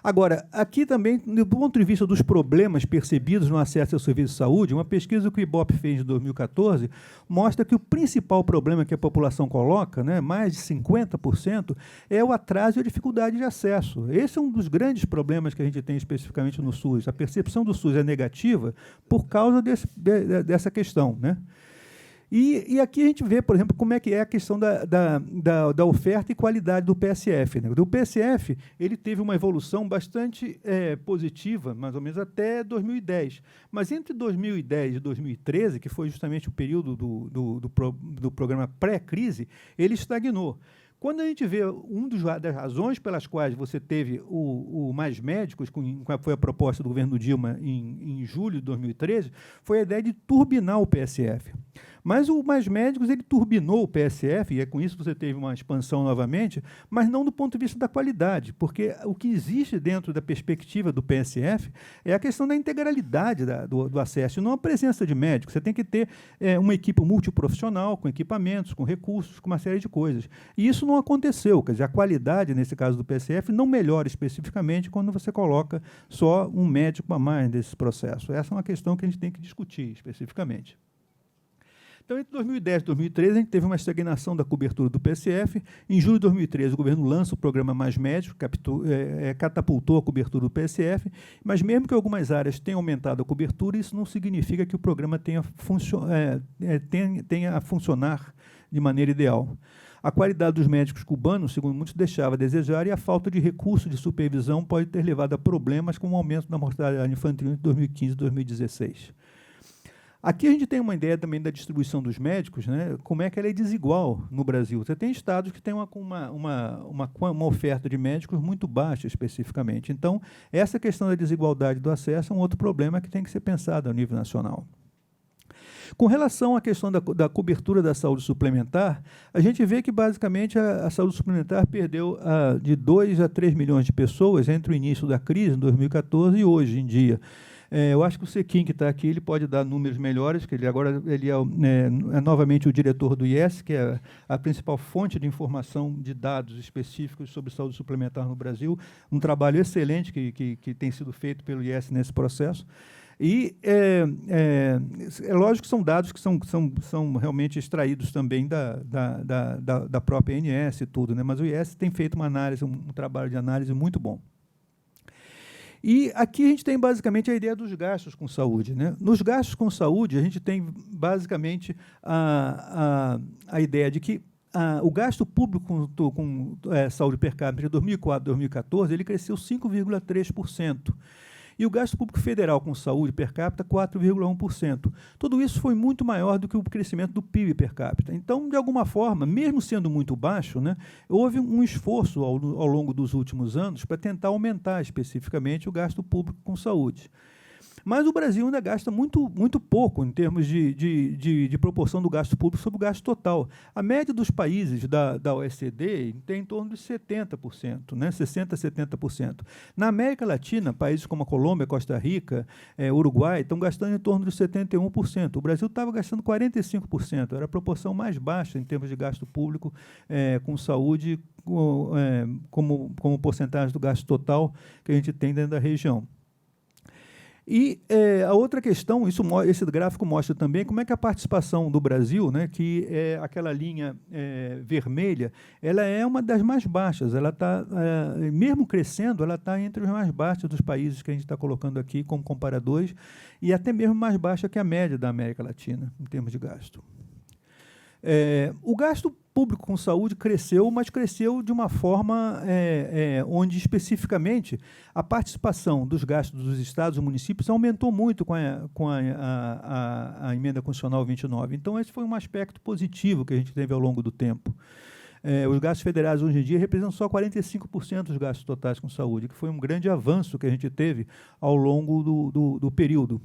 Agora, aqui também, do ponto de vista dos problemas percebidos no acesso ao serviço de saúde, uma pesquisa que o IBOP fez em 2014 mostra que o principal problema que a população coloca, né, mais de 50%, é o atraso e a dificuldade de acesso. Esse é um dos grandes problemas que a gente tem especificamente no SUS. A percepção do SUS é negativa por causa dessa questão, né? E aqui a gente vê, por exemplo, como é que é a questão da oferta e qualidade do PSF, né? O PSF ele teve uma evolução bastante positiva, mais ou menos até 2010. Mas entre 2010 e 2013, que foi justamente o período do programa pré-crise, ele estagnou. Quando a gente vê das razões pelas quais você teve o Mais Médicos, foi a proposta do governo Dilma em julho de 2013, foi a ideia de turbinar o PSF. Mas o Mais Médicos ele turbinou o PSF, e com isso você teve uma expansão novamente, mas não do ponto de vista da qualidade, porque o que existe dentro da perspectiva do PSF é a questão da integralidade do acesso, e não a presença de médicos. Você tem que ter uma equipe multiprofissional, com equipamentos, com recursos, com uma série de coisas. E isso não aconteceu, quer dizer, a qualidade, nesse caso do PSF, não melhora especificamente quando você coloca só um médico a mais nesse processo. Essa é uma questão que a gente tem que discutir especificamente. Então, entre 2010 e 2013, a gente teve uma estagnação da cobertura do PSF. Em julho de 2013, o governo lança o programa Mais Médicos, catapultou a cobertura do PSF, mas mesmo que algumas áreas tenham aumentado a cobertura, isso não significa que o programa tenha a funcionar de maneira ideal. A qualidade dos médicos cubanos, segundo muitos, deixava a desejar, e a falta de recursos de supervisão pode ter levado a problemas como o aumento da mortalidade infantil entre 2015 e 2016. Aqui a gente tem uma ideia também da distribuição dos médicos, né, como é que ela é desigual no Brasil. Você tem estados que têm uma oferta de médicos muito baixa, especificamente. Então, essa questão da desigualdade do acesso é um outro problema que tem que ser pensado ao nível nacional. Com relação à questão da cobertura da saúde suplementar, a gente vê que, basicamente, a saúde suplementar perdeu de 2 a 3 milhões de pessoas entre o início da crise, em 2014, e hoje em dia. Eu acho que o Sequim, que está aqui, ele pode dar números melhores, que ele é novamente o diretor do IES, que é a principal fonte de informação de dados específicos sobre saúde suplementar no Brasil. Um trabalho excelente que tem sido feito pelo IES nesse processo. E é lógico que são dados que são realmente extraídos também da própria ANS e tudo, né? Mas o IES tem feito um trabalho de análise muito bom. E aqui a gente tem basicamente a ideia dos gastos com saúde, né? Nos gastos com saúde, a gente tem basicamente a ideia de que o gasto público com saúde per capita de 2004 a 2014 ele cresceu 5,3%. E o gasto público federal com saúde per capita, 4,1%. Tudo isso foi muito maior do que o crescimento do PIB per capita. Então, de alguma forma, mesmo sendo muito baixo, né, houve um esforço ao longo dos últimos anos para tentar aumentar especificamente o gasto público com saúde. Mas o Brasil ainda gasta muito, muito pouco em termos de proporção do gasto público sobre o gasto total. A média dos países da OECD tem em torno de 70%, né? 60% a 70%. Na América Latina, países como a Colômbia, Costa Rica, Uruguai, estão gastando em torno de 71%. O Brasil estava gastando 45%. Era a proporção mais baixa em termos de gasto público com saúde como porcentagem do gasto total que a gente tem dentro da região. E a outra questão, esse gráfico mostra também como é que a participação do Brasil, né, que é aquela linha vermelha, ela é uma das mais baixas. Ela está, mesmo crescendo, ela está entre os mais baixos dos países que a gente está colocando aqui como comparadores, e até mesmo mais baixa que a média da América Latina, em termos de gasto. O gasto público com saúde cresceu, mas cresceu de uma forma onde, especificamente, a participação dos gastos dos estados e municípios aumentou muito com a emenda constitucional 29. Então, esse foi um aspecto positivo que a gente teve ao longo do tempo. Os gastos federais, hoje em dia, representam só 45% dos gastos totais com saúde, que foi um grande avanço que a gente teve ao longo do período.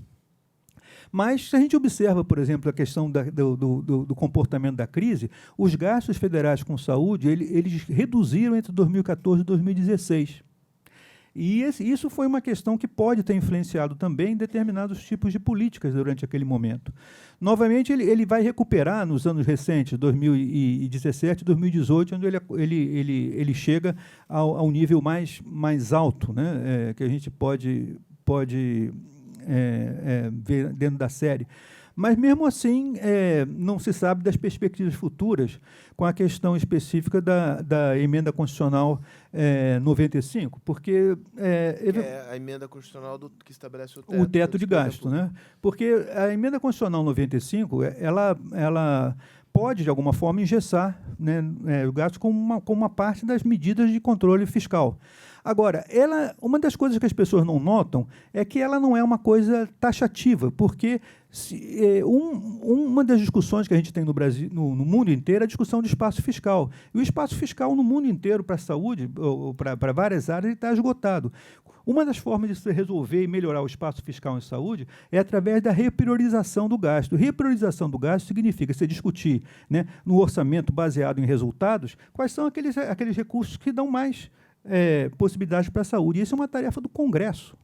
Mas, se a gente observa, por exemplo, a questão do comportamento da crise, os gastos federais com saúde, eles reduziram entre 2014 e 2016. E isso foi uma questão que pode ter influenciado também determinados tipos de políticas durante aquele momento. Novamente, ele vai recuperar nos anos recentes, 2017 e 2018, onde ele chega ao nível mais alto, né, que a gente pode ver dentro da série. Mas, mesmo assim, não se sabe das perspectivas futuras com a questão específica da emenda constitucional 95, porque... a emenda constitucional que estabelece o teto de gasto, né? Porque a emenda constitucional 95, ela pode, de alguma forma, engessar, né, o gasto como uma parte das medidas de controle fiscal. Agora, uma das coisas que as pessoas não notam é que ela não é uma coisa taxativa, porque uma das discussões que a gente tem no Brasil, no mundo inteiro, é a discussão de espaço fiscal. E o espaço fiscal no mundo inteiro para a saúde, ou para várias áreas, está esgotado. Uma das formas de se resolver e melhorar o espaço fiscal em saúde é através da repriorização do gasto. Repriorização do gasto significa você discutir, né, no orçamento baseado em resultados, quais são aqueles recursos que dão mais possibilidades para a saúde. E isso é uma tarefa do Congresso.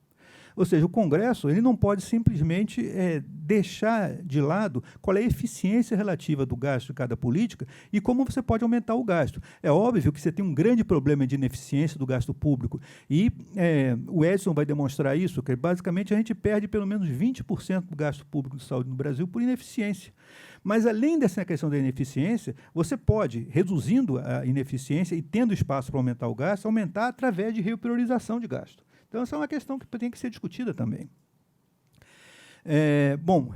Ou seja, o Congresso ele não pode simplesmente deixar de lado qual é a eficiência relativa do gasto de cada política e como você pode aumentar o gasto. É óbvio que você tem um grande problema de ineficiência do gasto público e o Edson vai demonstrar isso, que basicamente a gente perde pelo menos 20% do gasto público de saúde no Brasil por ineficiência. Mas, além dessa questão da ineficiência, você pode, reduzindo a ineficiência e tendo espaço para aumentar o gasto, aumentar através de repriorização de gasto. Então, essa é uma questão que tem que ser discutida também. Bom,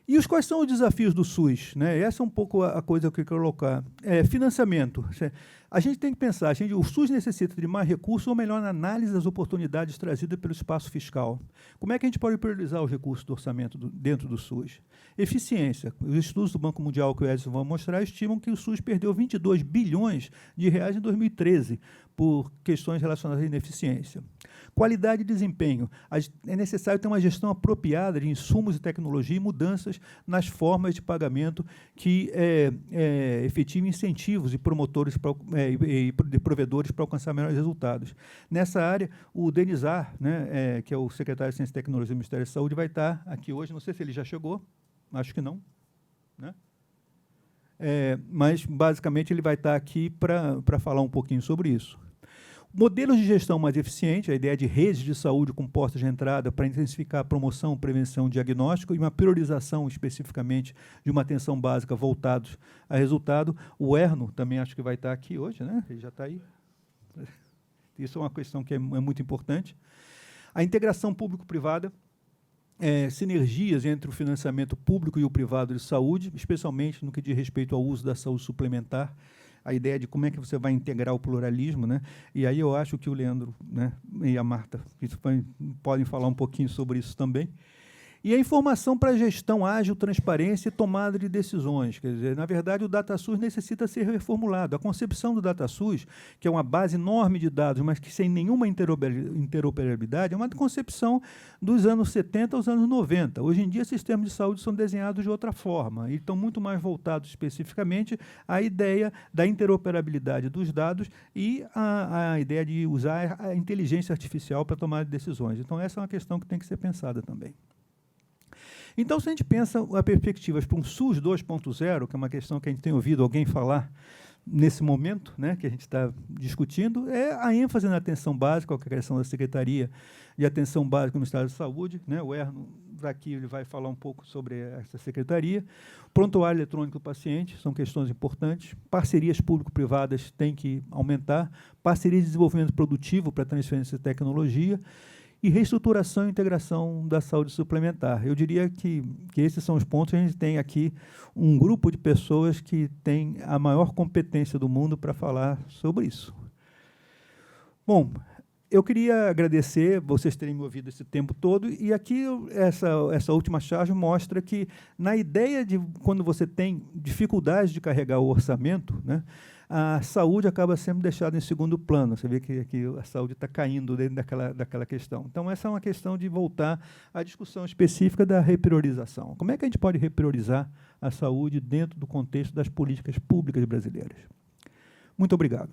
e quais são os desafios do SUS, né? Essa é um pouco a coisa que eu quero colocar. Financiamento. A gente tem que pensar, o SUS necessita de mais recursos ou melhor na análise das oportunidades trazidas pelo espaço fiscal. Como é que a gente pode priorizar os recursos do orçamento dentro do SUS? Eficiência. Os estudos do Banco Mundial que o Edson vai mostrar estimam que o SUS perdeu 22 bilhões de reais em 2013 por questões relacionadas à ineficiência. Qualidade e desempenho. É necessário ter uma gestão apropriada de insumos e tecnologia e mudanças nas formas de pagamento que efetivem incentivos e promotores de provedores para alcançar melhores resultados. Nessa área, o Denizar, né, que é o secretário de Ciência e Tecnologia do Ministério da Saúde, vai estar aqui hoje. Não sei se ele já chegou, acho que não, né? Mas, basicamente, ele vai estar aqui para falar um pouquinho sobre isso. Modelos de gestão mais eficientes, a ideia de redes de saúde com portas de entrada para intensificar a promoção, prevenção, diagnóstico e uma priorização especificamente de uma atenção básica voltados a resultado. O Erno também acho que vai estar aqui hoje, né? Ele já está aí. Isso é uma questão que é muito importante. A integração público-privada, sinergias entre o financiamento público e o privado de saúde, especialmente no que diz respeito ao uso da saúde suplementar, a ideia de como é que você vai integrar o pluralismo, né? E aí eu acho que o Leandro, né, e a Marta podem falar um pouquinho sobre isso também. E a informação para gestão ágil, transparência e tomada de decisões. Quer dizer, na verdade, o DataSUS necessita ser reformulado. A concepção do DataSUS, que é uma base enorme de dados, mas que sem nenhuma interoperabilidade, é uma concepção dos anos 70 aos anos 90. Hoje em dia, sistemas de saúde são desenhados de outra forma e estão muito mais voltados especificamente à ideia da interoperabilidade dos dados e à ideia de usar a inteligência artificial para tomar decisões. Então, essa é uma questão que tem que ser pensada também. Então, se a gente pensa a perspectivas para um SUS 2.0, que é uma questão que a gente tem ouvido alguém falar nesse momento, né, que a gente está discutindo, é a ênfase na atenção básica, que é a questão da Secretaria de Atenção Básica no Estado de Saúde, né, o Erno aqui ele vai falar um pouco sobre essa secretaria. Prontuário eletrônico do paciente, são questões importantes. Parcerias público-privadas têm que aumentar. Parceria de desenvolvimento produtivo para transferência de tecnologia. e reestruturação e integração da saúde suplementar. Eu diria que esses são os pontos. A gente tem aqui um grupo de pessoas que tem a maior competência do mundo para falar sobre isso. Bom, eu queria agradecer vocês terem me ouvido esse tempo todo, e aqui essa última charge mostra que, na ideia de quando você tem dificuldade de carregar o orçamento, né, a saúde acaba sendo deixada em segundo plano. Você vê que a saúde está caindo dentro daquela questão. Então, essa é uma questão de voltar à discussão específica da repriorização. Como é que a gente pode repriorizar a saúde dentro do contexto das políticas públicas brasileiras? Muito obrigado.